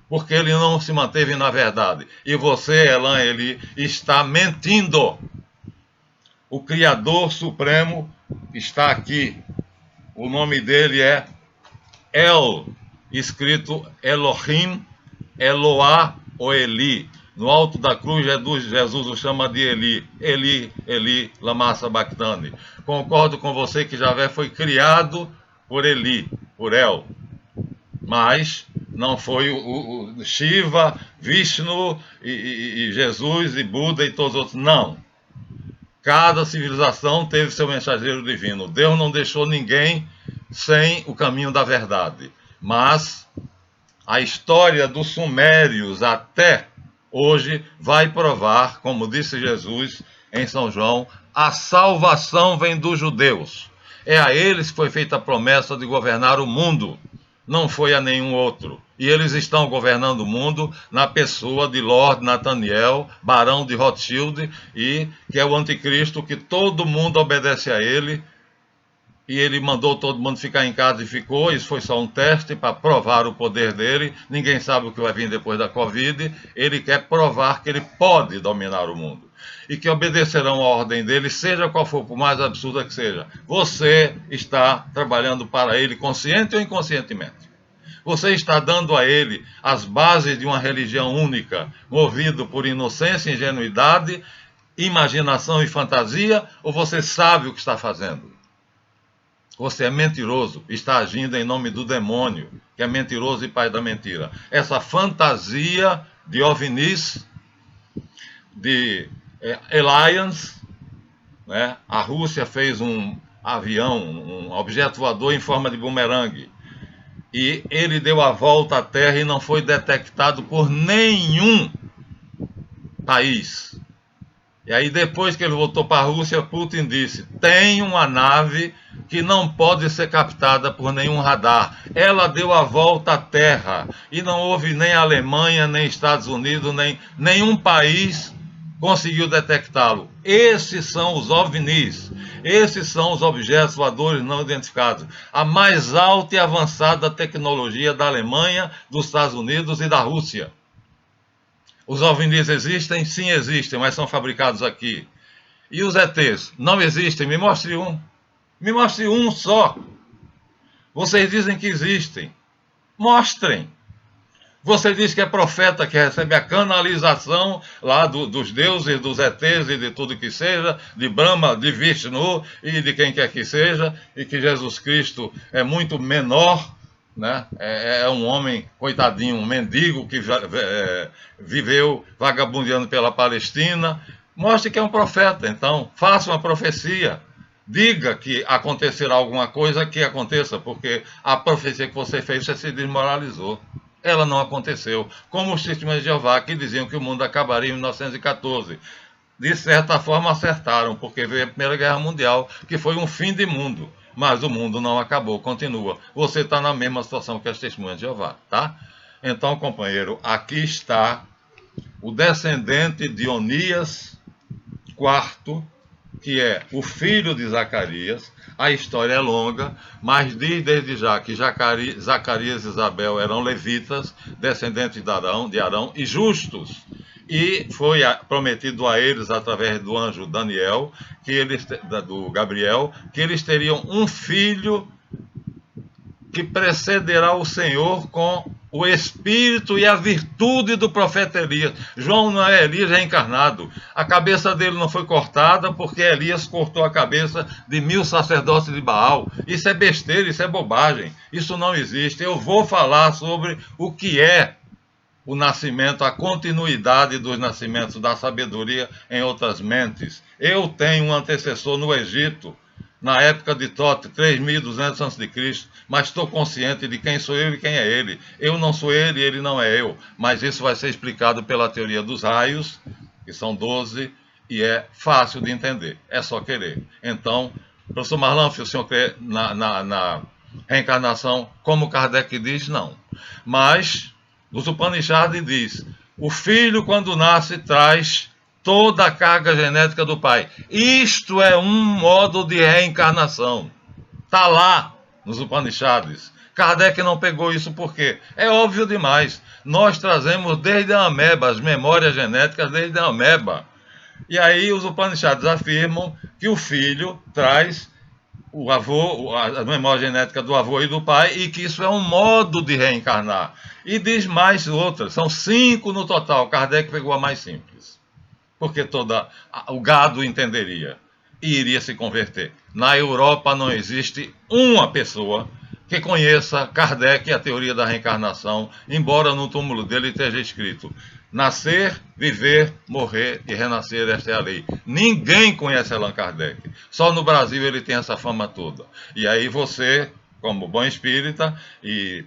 porque ele não se manteve na verdade. E você, Elan Eli, está mentindo. O Criador Supremo está aqui. O nome dele é El, escrito Elohim, Eloá ou Eli. No alto da cruz, Jesus o chama de Eli. Eli, Eli, lama sabachthani. Concordo com você que Javé foi criado por Eli, por El. Mas não foi o Shiva, Vishnu e Jesus e Buda e todos os outros. Não. Cada civilização teve seu mensageiro divino. Deus não deixou ninguém sem o caminho da verdade. Mas a história dos sumérios até hoje vai provar, como disse Jesus em São João, a salvação vem dos judeus. É a eles que foi feita a promessa de governar o mundo, não foi a nenhum outro. E eles estão governando o mundo na pessoa de Lord Nathaniel, barão de Rothschild, e que é o anticristo, que todo mundo obedece a ele, e ele mandou todo mundo ficar em casa e ficou. Isso foi só um teste para provar o poder dele. Ninguém sabe o que vai vir depois da Covid. Ele quer provar que ele pode dominar o mundo e que obedecerão a ordem dele, seja qual for, por mais absurda que seja. Você está trabalhando para ele, consciente ou inconscientemente. Você está dando a ele as bases de uma religião única, movido por inocência, ingenuidade, imaginação e fantasia, ou você sabe o que está fazendo? Você é mentiroso, está agindo em nome do demônio, que é mentiroso e pai da mentira. Essa fantasia de OVNIs, de aliens, né? A Rússia fez um avião, um objeto voador em forma de bumerangue, e ele deu a volta à Terra e não foi detectado por nenhum país. E aí, depois que ele voltou para a Rússia, Putin disse: tem uma nave que não pode ser captada por nenhum radar. Ela deu a volta à Terra e não houve nem Alemanha, nem Estados Unidos, nem nenhum país conseguiu detectá-lo. Esses são os OVNIs. Esses são os objetos voadores não identificados. A mais alta e avançada tecnologia da Alemanha, dos Estados Unidos e da Rússia. Os OVNIs existem? Sim, existem, mas são fabricados aqui. E os ETs? Não existem. Me mostre um. Me mostre um só. Vocês dizem que existem. Mostrem. Você diz que é profeta, que recebe a canalização lá dos deuses, dos ETs e de tudo que seja, de Brahma, de Vishnu e de quem quer que seja, e que Jesus Cristo é muito menor, né? É um homem, coitadinho, um mendigo que viveu vagabundeando pela Palestina. Mostre que é um profeta, então, faça uma profecia. Diga que acontecerá alguma coisa, que aconteça, porque a profecia que você fez, você se desmoralizou. Ela não aconteceu. Como os testemunhos de Jeová, que diziam que o mundo acabaria em 1914. De certa forma acertaram, porque veio a Primeira Guerra Mundial, que foi um fim de mundo. Mas o mundo não acabou, continua. Você está na mesma situação que as testemunhas de Jeová, tá? Então, companheiro, aqui está o descendente de Onias IV, que é o filho de Zacarias. A história é longa, mas diz desde já que Zacarias e Isabel eram levitas, descendentes de Arão e justos. E foi prometido a eles, através do anjo Daniel, do Gabriel, que eles teriam um filho que precederá o Senhor com o espírito e a virtude do profeta Elias. João não é Elias reencarnado. A cabeça dele não foi cortada porque Elias cortou a cabeça de 1000 sacerdotes de Baal. Isso é besteira, isso é bobagem. Isso não existe. Eu vou falar sobre o que é o nascimento, a continuidade dos nascimentos da sabedoria em outras mentes. Eu tenho um antecessor no Egito, na época de Tote, 3200 a.C., mas estou consciente de quem sou eu e quem é ele. Eu não sou ele e ele não é eu, mas isso vai ser explicado pela teoria dos raios, que são 12, e é fácil de entender, é só querer. Então, professor Marlanf, o senhor crê na reencarnação, como Kardec diz? Não. Mas Os Upanishads diz: o filho, quando nasce, traz toda a carga genética do pai. Isto é um modo de reencarnação. Está lá nos Upanishads. Kardec não pegou isso por quê? É óbvio demais. Nós trazemos desde a ameba, as memórias genéticas desde a ameba. E aí os Upanishads afirmam que o filho traz o avô, a memória genética do avô e do pai, e que isso é um modo de reencarnar. E diz mais outras, são 5 no total. Kardec pegou a mais simples, porque o gado entenderia e iria se converter. Na Europa não existe uma pessoa que conheça Kardec e a teoria da reencarnação, embora no túmulo dele esteja escrito: nascer, viver, morrer e renascer, esta é a lei. Ninguém conhece Allan Kardec. Só no Brasil ele tem essa fama toda. E aí você, como bom espírita, e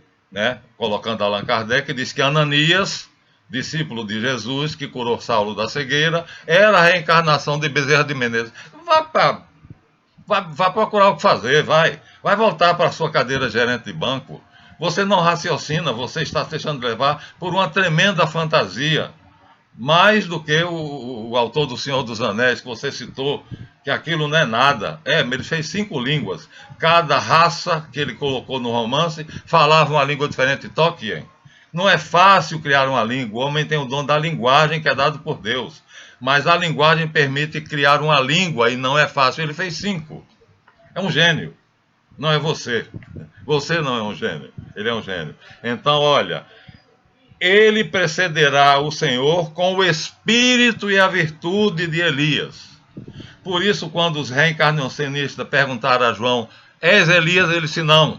colocando Allan Kardec, diz que Ananias, discípulo de Jesus, que curou Saulo da cegueira, era a reencarnação de Bezerra de Menezes. Vá procurar o que fazer, vai voltar para a sua cadeira de gerente de banco. Você não raciocina, você está se deixando levar por uma tremenda fantasia. Mais do que o autor do Senhor dos Anéis, que você citou, que aquilo não é nada. Ele fez 5 línguas. Cada raça que ele colocou no romance falava uma língua diferente. Tolkien. Não é fácil criar uma língua. O homem tem o dom da linguagem que é dado por Deus. Mas a linguagem permite criar uma língua e não é fácil. Ele fez 5. É um gênio. Não é você. Você não é um gênio. Ele é um gênio. Então, olha, ele precederá o Senhor com o espírito e a virtude de Elias. Por isso, quando os reencarnacionistas perguntaram a João: és Elias? Ele disse: não.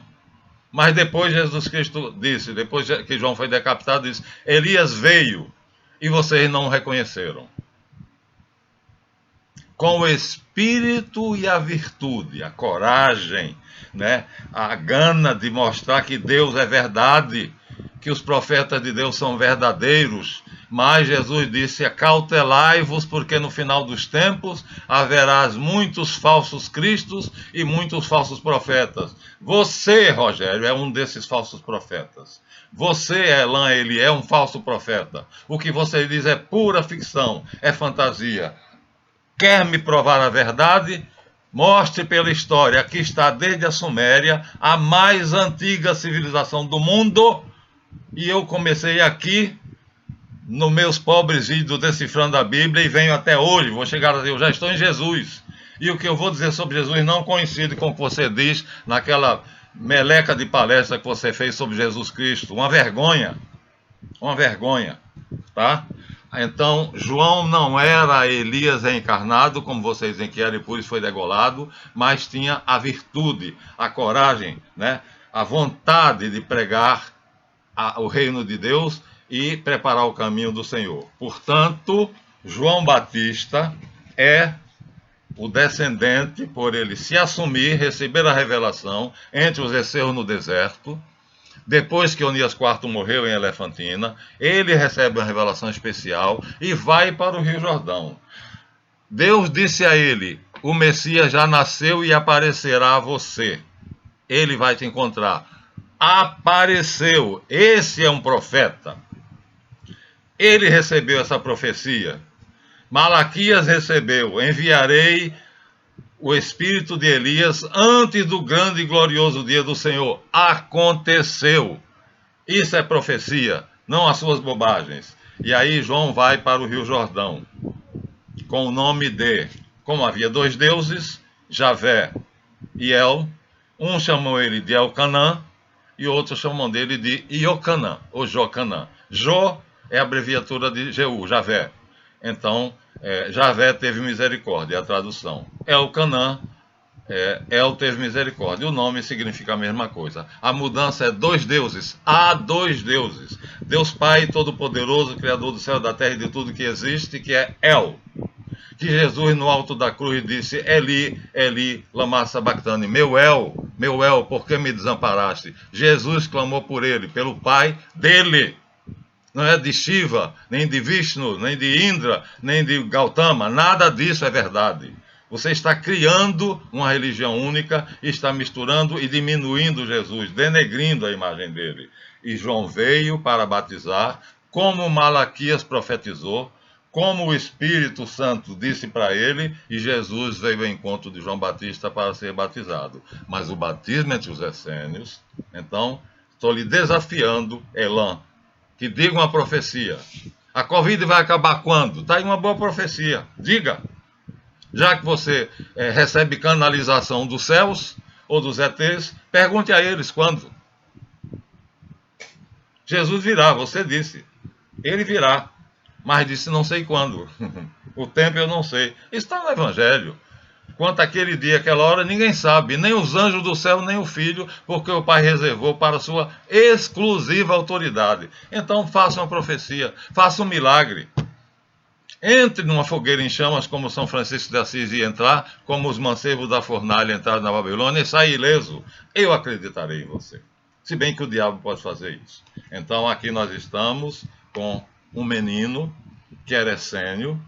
Mas depois Jesus Cristo disse, depois que João foi decapitado, disse: Elias veio e vocês não o reconheceram. Com o espírito e a virtude, a coragem, a gana de mostrar que Deus é verdade, que os profetas de Deus são verdadeiros. Mas Jesus disse: acautelai-vos, porque no final dos tempos haverás muitos falsos cristos e muitos falsos profetas. Você, Rogério, é um desses falsos profetas. Você, Elan, ele é um falso profeta. O que você diz é pura ficção, é fantasia. Quer me provar a verdade? Mostre pela história. Aqui está, desde a Suméria, a mais antiga civilização do mundo. E eu comecei aqui, nos meus pobres vídeos decifrando a Bíblia, e venho até hoje. Vou chegar a dizer: eu já estou em Jesus. E o que eu vou dizer sobre Jesus não coincide com o que você diz naquela meleca de palestra que você fez sobre Jesus Cristo. Uma vergonha. Uma vergonha. Tá? Então, João não era Elias reencarnado, como vocês dizem que era, e por isso foi degolado, mas tinha a virtude, a coragem, a vontade de pregar o reino de Deus e preparar o caminho do Senhor. Portanto, João Batista é o descendente, por ele se assumir, receber a revelação entre os essênios no deserto. Depois que Onias IV morreu em Elefantina, ele recebe uma revelação especial e vai para o Rio Jordão. Deus disse a ele: o Messias já nasceu e aparecerá a você. Ele vai te encontrar. Apareceu. Esse é um profeta. Ele recebeu essa profecia. Malaquias recebeu: enviarei o espírito de Elias antes do grande e glorioso dia do Senhor. Aconteceu. Isso é profecia, não as suas bobagens. E aí João vai para o Rio Jordão, com o nome de, como havia 2 deuses, Javé e El, um chamou ele de Elcanã e outros chamam dele de Iocanã, ou Jocanã. Jo é a abreviatura de Jeú, Javé. Então, Javé teve misericórdia, é a tradução. Elcanã, El teve misericórdia. O nome significa a mesma coisa. A mudança é 2 deuses. Há 2 deuses. Deus Pai Todo-Poderoso, Criador do céu, da terra e de tudo que existe, que é El. Que Jesus no alto da cruz disse: Eli, Eli, lama sabachthani. Meu El, por que me desamparaste? Jesus clamou por ele, pelo Pai dele. Não é de Shiva, nem de Vishnu, nem de Indra, nem de Gautama. Nada disso é verdade. Você está criando uma religião única, está misturando e diminuindo Jesus, denegrindo a imagem dele. e João veio para batizar, como Malaquias profetizou, como o Espírito Santo disse para ele, e Jesus veio ao encontro de João Batista para ser batizado. Mas o batismo entre os essênios, então, estou lhe desafiando, Elan, que diga uma profecia. A Covid vai acabar quando? Está aí uma boa profecia. Diga. Já que você recebe canalização dos céus ou dos ETs, pergunte a eles quando. Jesus virá, você disse. Ele virá. Mas disse não sei quando. O tempo eu não sei. Está no Evangelho. Quanto àquele dia, aquela hora, ninguém sabe, nem os anjos do céu, nem o Filho, porque o Pai reservou para sua exclusiva autoridade. Então faça uma profecia, faça um milagre. Entre numa fogueira em chamas, como São Francisco de Assis ia entrar, como os mancebos da fornalha entraram na Babilônia, e sair ileso. Eu acreditarei em você. Se bem que o diabo pode fazer isso. Então aqui nós estamos com um menino que era essênio,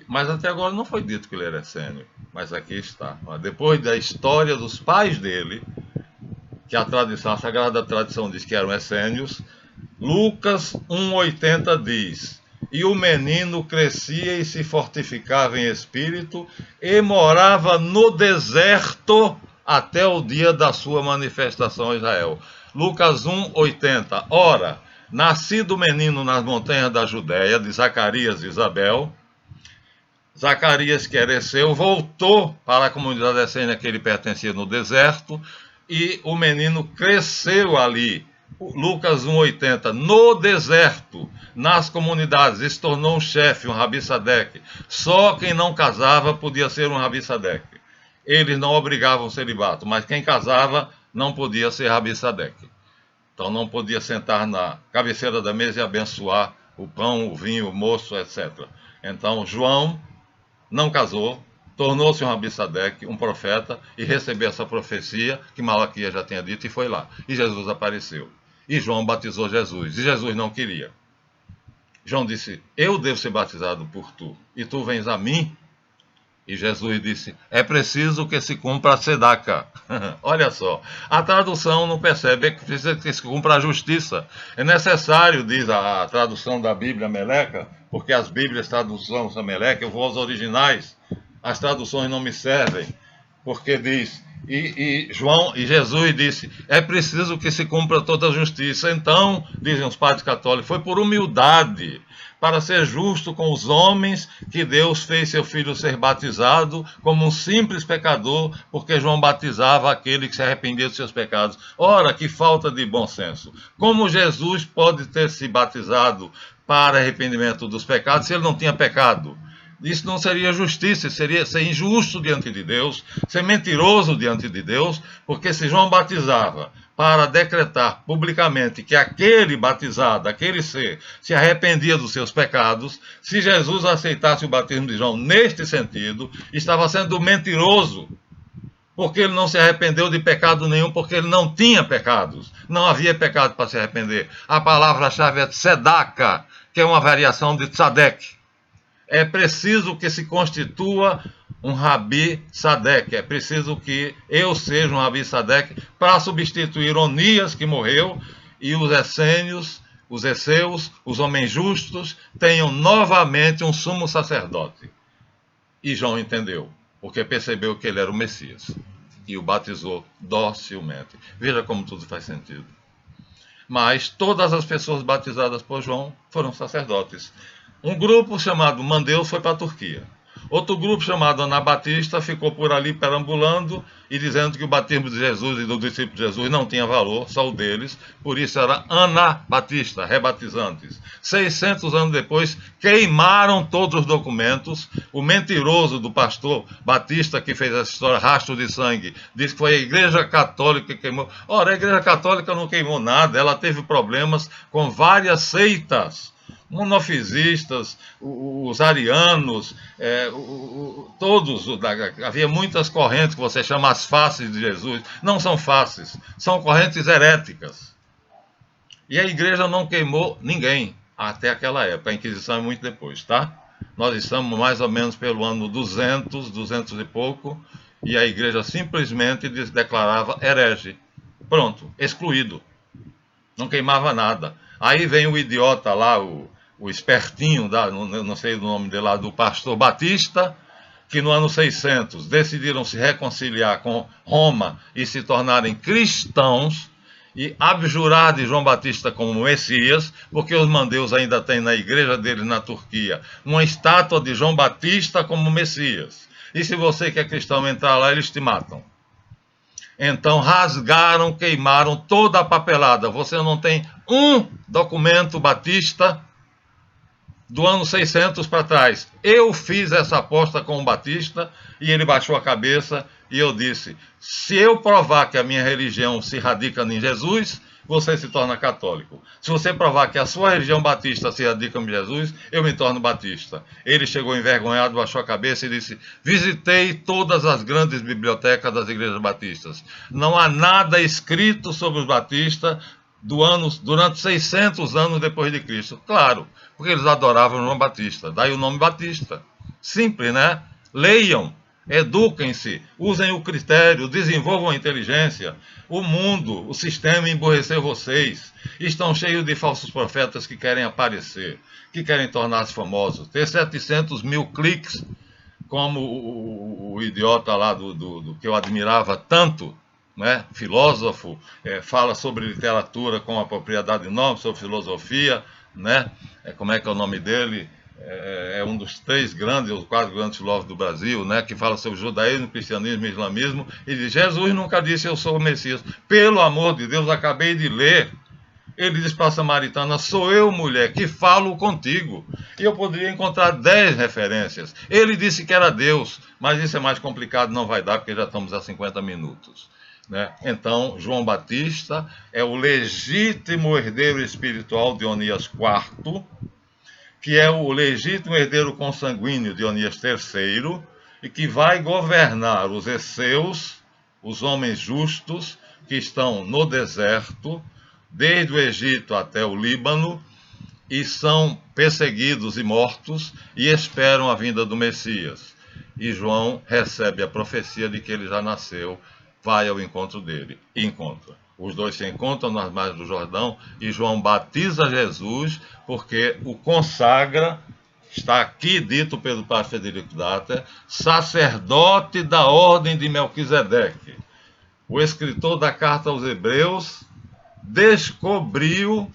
mas até agora não foi dito que ele era essênio, mas aqui está. Depois da história dos pais dele, que a Sagrada Tradição diz que eram essênios, Lucas 1,80 diz: e o menino crescia e se fortificava em espírito e morava no deserto até o dia da sua manifestação a Israel. Lucas 1,80. Ora, nascido o menino nas montanhas da Judéia, de Zacarias e Isabel, Zacarias, que era essênio, voltou para a comunidade essênia que ele pertencia no deserto, e o menino cresceu ali. Lucas 1,80, no deserto, nas comunidades, se tornou um chefe, um Rabi Sadeque. Só quem não casava podia ser um Rabi Sadeque. Eles não obrigavam o celibato, mas quem casava não podia ser Rabi Sadeque. Então não podia sentar na cabeceira da mesa e abençoar o pão, o vinho, o moço, etc. Então João não casou, tornou-se um Rabi Sadeque, um profeta, e recebeu essa profecia que Malaquias já tinha dito, e foi lá. E Jesus apareceu. E João batizou Jesus, e Jesus não queria. João disse: eu devo ser batizado por tu, e tu vens a mim? E Jesus disse: é preciso que se cumpra a sedaca. Olha só, a tradução não percebe, é que precisa que se cumpra a justiça. É necessário, diz a tradução da Bíblia Meleca, porque as Bíblias tradução são Meleca, eu vou aos originais, as traduções não me servem, porque diz, e Jesus disse: é preciso que se cumpra toda a justiça. Então, dizem os padres católicos, foi por humildade, para ser justo com os homens, que Deus fez seu filho ser batizado como um simples pecador, porque João batizava aquele que se arrependia dos seus pecados. Ora, que falta de bom senso! Como Jesus pode ter se batizado para arrependimento dos pecados se ele não tinha pecado? Isso não seria justiça, seria ser injusto diante de Deus, ser mentiroso diante de Deus, porque se João batizava para decretar publicamente que aquele batizado, aquele ser, se arrependia dos seus pecados, se Jesus aceitasse o batismo de João neste sentido, estava sendo mentiroso, porque ele não se arrependeu de pecado nenhum, porque ele não tinha pecados, não havia pecado para se arrepender. A palavra-chave é tzedaka, que é uma variação de tzadek. É preciso que se constitua um Rabi Sadeque. É preciso que eu seja um Rabi Sadeque para substituir Onias, que morreu, e os essênios, os esseus, os homens justos, tenham novamente um sumo sacerdote. E João entendeu, porque percebeu que ele era o Messias, e o batizou docilmente. Veja como tudo faz sentido. Mas todas as pessoas batizadas por João foram sacerdotes. Um grupo chamado Mandeus foi para a Turquia. Outro grupo chamado Anabatista ficou por ali perambulando e dizendo que o batismo de Jesus e do discípulo de Jesus não tinha valor, só o deles. Por isso era Anabatista, rebatizantes. 600 anos depois, queimaram todos os documentos. O mentiroso do pastor Batista, que fez essa história, rastro de sangue, disse que foi a Igreja Católica que queimou. Ora, a Igreja Católica não queimou nada, ela teve problemas com várias seitas. Monofisistas, os arianos, todos, havia muitas correntes que você chama as faces de Jesus, não são faces, são correntes heréticas. E a igreja não queimou ninguém até aquela época, a Inquisição é muito depois, tá? Nós estamos mais ou menos pelo ano 200 e pouco, e a igreja simplesmente declarava herege. Pronto, excluído. não queimava nada. Aí vem o idiota lá, o espertinho, não sei o nome dele lá, do pastor Batista, que no ano 600 decidiram se reconciliar com Roma e se tornarem cristãos e abjurar de João Batista como Messias, porque os mandeus ainda têm na igreja deles na Turquia uma estátua de João Batista como Messias. E se você que é cristão entrar lá, eles te matam. Então rasgaram, queimaram toda a papelada. Você não tem um documento batista do ano 600 para trás. Eu fiz essa aposta com o Batista e ele baixou a cabeça e eu disse, se eu provar que a minha religião se radica em Jesus, você se torna católico. Se você provar que a sua religião batista se radica em Jesus, eu me torno batista. Ele chegou envergonhado, baixou a cabeça e disse, visitei todas as grandes bibliotecas das igrejas batistas. Não há nada escrito sobre os batistas durante 600 anos depois de Cristo. Claro, porque eles adoravam João Batista. Daí o nome Batista. Simples, né? Leiam, eduquem-se, usem o critério, desenvolvam a inteligência. O mundo, o sistema emburreceu vocês. Estão cheios de falsos profetas que querem aparecer, que querem tornar-se famosos. Ter 700 mil cliques, como o idiota lá do que eu admirava tanto, né? Filósofo, fala sobre literatura com uma propriedade enorme, sobre filosofia, né? Como é que é o nome dele? É um dos 3 grandes, ou 4 grandes filósofos do Brasil, né? Que fala sobre judaísmo, cristianismo e islamismo, e diz, Jesus nunca disse eu sou o Messias. Pelo amor de Deus, acabei de ler. Ele diz para a samaritana, sou eu, mulher, que falo contigo. E eu poderia encontrar 10 referências. Ele disse que era Deus, mas isso é mais complicado, não vai dar, porque já estamos a 50 minutos. Né? Então, João Batista é o legítimo herdeiro espiritual de Onias IV, que é o legítimo herdeiro consanguíneo de Onias III, e que vai governar os esseus, os homens justos, que estão no deserto, desde o Egito até o Líbano, e são perseguidos e mortos, e esperam a vinda do Messias. E João recebe a profecia de que ele já nasceu, vai ao encontro dele, e encontra. Os dois se encontram nas margens do Jordão, e João batiza Jesus, porque o consagra, está aqui dito pelo padre Federico Datter, sacerdote da ordem de Melquisedeque. O escritor da carta aos Hebreus descobriu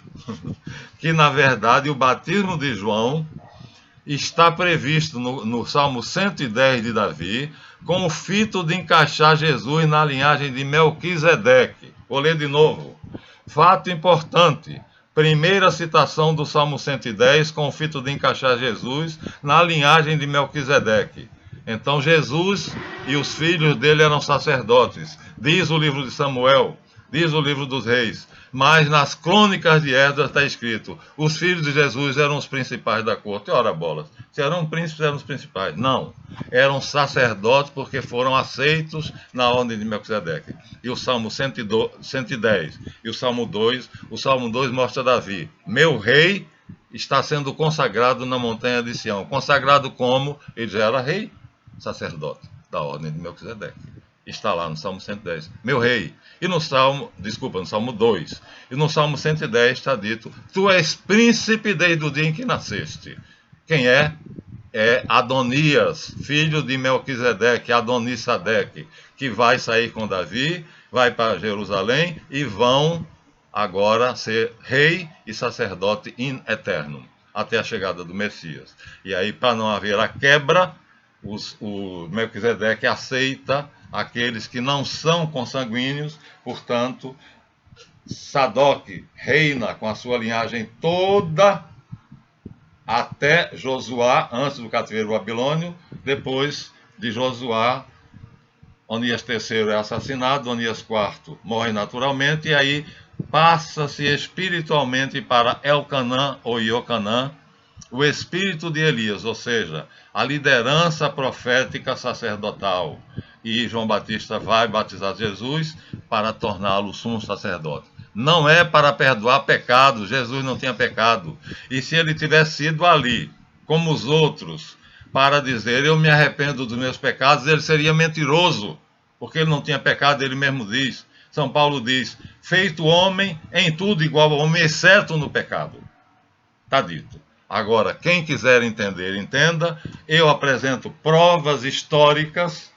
que, na verdade, o batismo de João está previsto no Salmo 110 de Davi, com o fito de encaixar Jesus na linhagem de Melquisedeque. Vou ler de novo. Fato importante. Primeira citação do Salmo 110, com o fito de encaixar Jesus na linhagem de Melquisedeque. Então Jesus e os filhos dele eram sacerdotes. Diz o livro de Samuel, diz o livro dos reis. Mas nas crônicas de Esdras está escrito, os filhos de Jesus eram os principais da corte. Ora bolas, se eram príncipes, eram os principais. Não, eram sacerdotes porque foram aceitos na ordem de Melquisedeque. E o Salmo 110 e o Salmo 2 mostra Davi, meu rei está sendo consagrado na montanha de Sião. Consagrado como? Ele já era rei, sacerdote da ordem de Melquisedeque. Está lá no Salmo 110, meu rei. E no Salmo 2. E no Salmo 110 está dito, tu és príncipe desde o dia em que nasceste. Quem é? É Adonias, filho de Melquisedeque, Adonisadeque, que vai sair com Davi, vai para Jerusalém e vão agora ser rei e sacerdote in eternum, até a chegada do Messias. E aí, para não haver a quebra, o Melquisedeque aceita aqueles que não são consanguíneos, portanto, Sadoc reina com a sua linhagem toda até Josuá, antes do cativeiro babilônio. Depois de Josuá, Onias III é assassinado, Onias IV morre naturalmente, e aí passa-se espiritualmente para Elcanã ou Iocanã, o espírito de Elias, ou seja, a liderança profética sacerdotal. E João Batista vai batizar Jesus para torná-lo sumo sacerdote. Não é para perdoar pecados, Jesus não tinha pecado. E se ele tivesse ido ali, como os outros, para dizer, eu me arrependo dos meus pecados, ele seria mentiroso, porque ele não tinha pecado, ele mesmo diz. São Paulo diz, feito homem, em tudo igual ao homem, exceto no pecado. Está dito. Agora, quem quiser entender, entenda. Eu apresento provas históricas.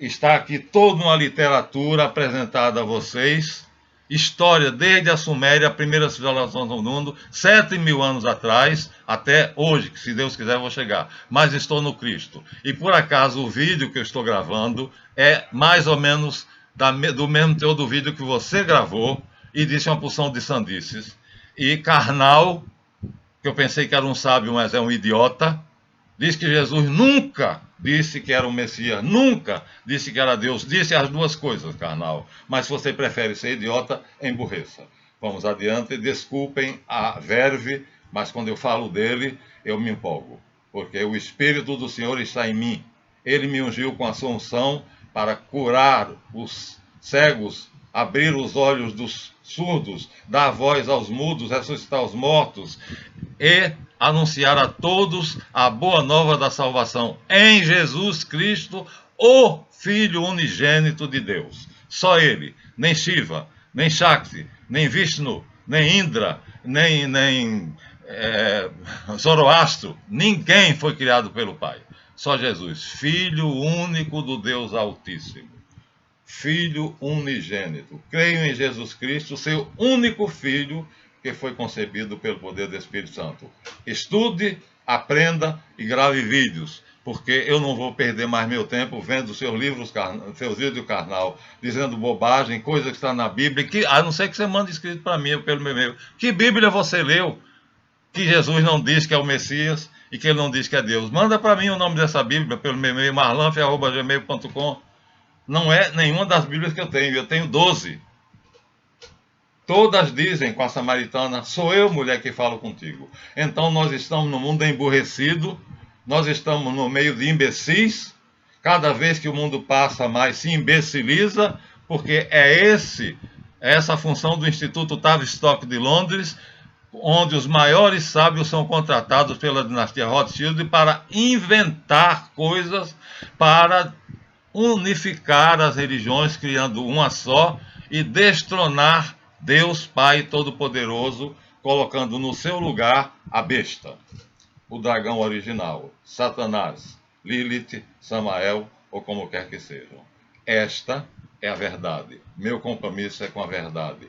Está aqui toda uma literatura apresentada a vocês. História desde a Suméria, a primeira civilização do mundo, 7.000 anos atrás, até hoje, que se Deus quiser eu vou chegar. Mas estou no Cristo. E por acaso o vídeo que eu estou gravando é mais ou menos do mesmo teor do vídeo que você gravou e disse uma porção de sandices. E Karnal, que eu pensei que era um sábio, mas é um idiota, diz que Jesus nunca disse que era o Messias, nunca disse que era Deus. Disse as duas coisas, Karnal. Mas se você prefere ser idiota, emburreça. Vamos adiante, desculpem a verve, mas quando eu falo dele, eu me empolgo. Porque o Espírito do Senhor está em mim. Ele me ungiu com a sua unção para curar os cegos, abrir os olhos dos surdos, dar voz aos mudos, ressuscitar os mortos e anunciar a todos a boa nova da salvação em Jesus Cristo, o Filho unigênito de Deus. Só Ele, nem Shiva, nem Shakti, nem Vishnu, nem Indra, nem Zoroastro, ninguém foi criado pelo Pai. Só Jesus, Filho único do Deus Altíssimo. Filho unigênito. Creio em Jesus Cristo, seu único Filho, que foi concebido pelo poder do Espírito Santo. Estude, aprenda e grave vídeos, porque eu não vou perder mais meu tempo vendo seus livros, seus vídeos carnal, dizendo bobagem, coisa que está na Bíblia, que, a não ser que você mande escrito para mim pelo meu e-mail. Que Bíblia você leu que Jesus não diz que é o Messias e que ele não diz que é Deus? Manda para mim o nome dessa Bíblia pelo meu e-mail, marlanfe@gmail.com. Não é nenhuma das Bíblias que eu tenho 12. Todas dizem com a samaritana, sou eu, mulher, que falo contigo. Então nós estamos no mundo emburrecido, nós estamos no meio de imbecis, cada vez que o mundo passa mais se imbeciliza, porque é essa a função do Instituto Tavistock de Londres, onde os maiores sábios são contratados pela dinastia Rothschild para inventar coisas para unificar as religiões, criando uma só e destronar Deus Pai Todo-Poderoso, colocando no seu lugar a besta, o dragão original, Satanás, Lilith, Samael ou como quer que sejam. Esta é a verdade. Meu compromisso é com a verdade.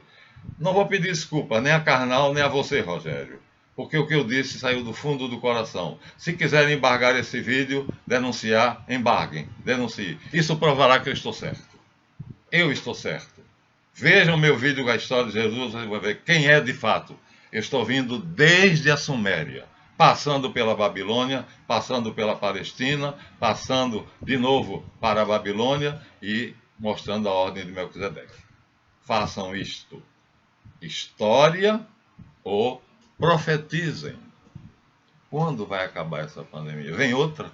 Não vou pedir desculpa nem a Karnal, nem a você, Rogério, porque o que eu disse saiu do fundo do coração. Se quiserem embargar esse vídeo, denunciar, embarguem, denuncie. Isso provará que eu estou certo. Eu estou certo. Vejam meu vídeo com a história de Jesus, vocês vão ver quem é de fato. Eu estou vindo desde a Suméria, passando pela Babilônia, passando pela Palestina, passando de novo para a Babilônia e mostrando a ordem de Melquisedeque. Façam isto. História ou profetizem. Quando vai acabar essa pandemia? Vem outra?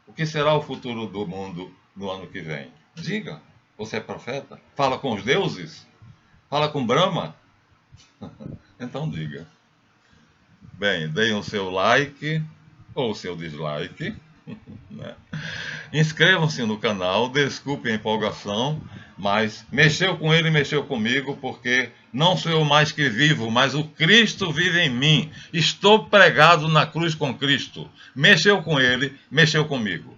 O que será o futuro do mundo no ano que vem? Diga, você é profeta? Fala com os deuses? Fala com Brahma? Então diga. Bem, deem o seu like ou o seu dislike, né? Inscrevam-se no canal, desculpe a empolgação, mas mexeu com ele, mexeu comigo, porque não sou eu mais que vivo, mas o Cristo vive em mim. Estou pregado na cruz com Cristo. Mexeu com ele, mexeu comigo.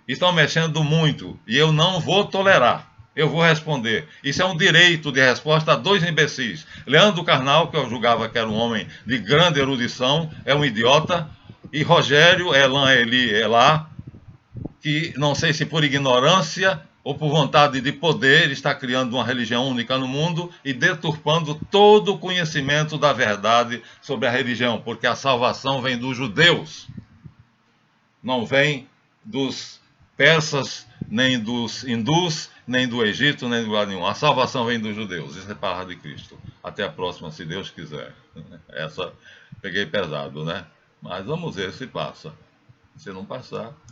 Estão mexendo muito e eu não vou tolerar. Eu vou responder. Isso é um direito de resposta a dois imbecis. Leandro Carnal, que eu julgava que era um homem de grande erudição, é um idiota. E Rogério Elan Eli Elá, que não sei se por ignorância ou por vontade de poder está criando uma religião única no mundo e deturpando todo o conhecimento da verdade sobre a religião, porque a salvação vem dos judeus, não vem dos persas, nem dos hindus, nem do Egito, nem do lugar nenhum. A salvação vem dos judeus, isso é palavra de Cristo. Até a próxima, se Deus quiser. Essa peguei pesado, né? Mas vamos ver se passa. Se não passar...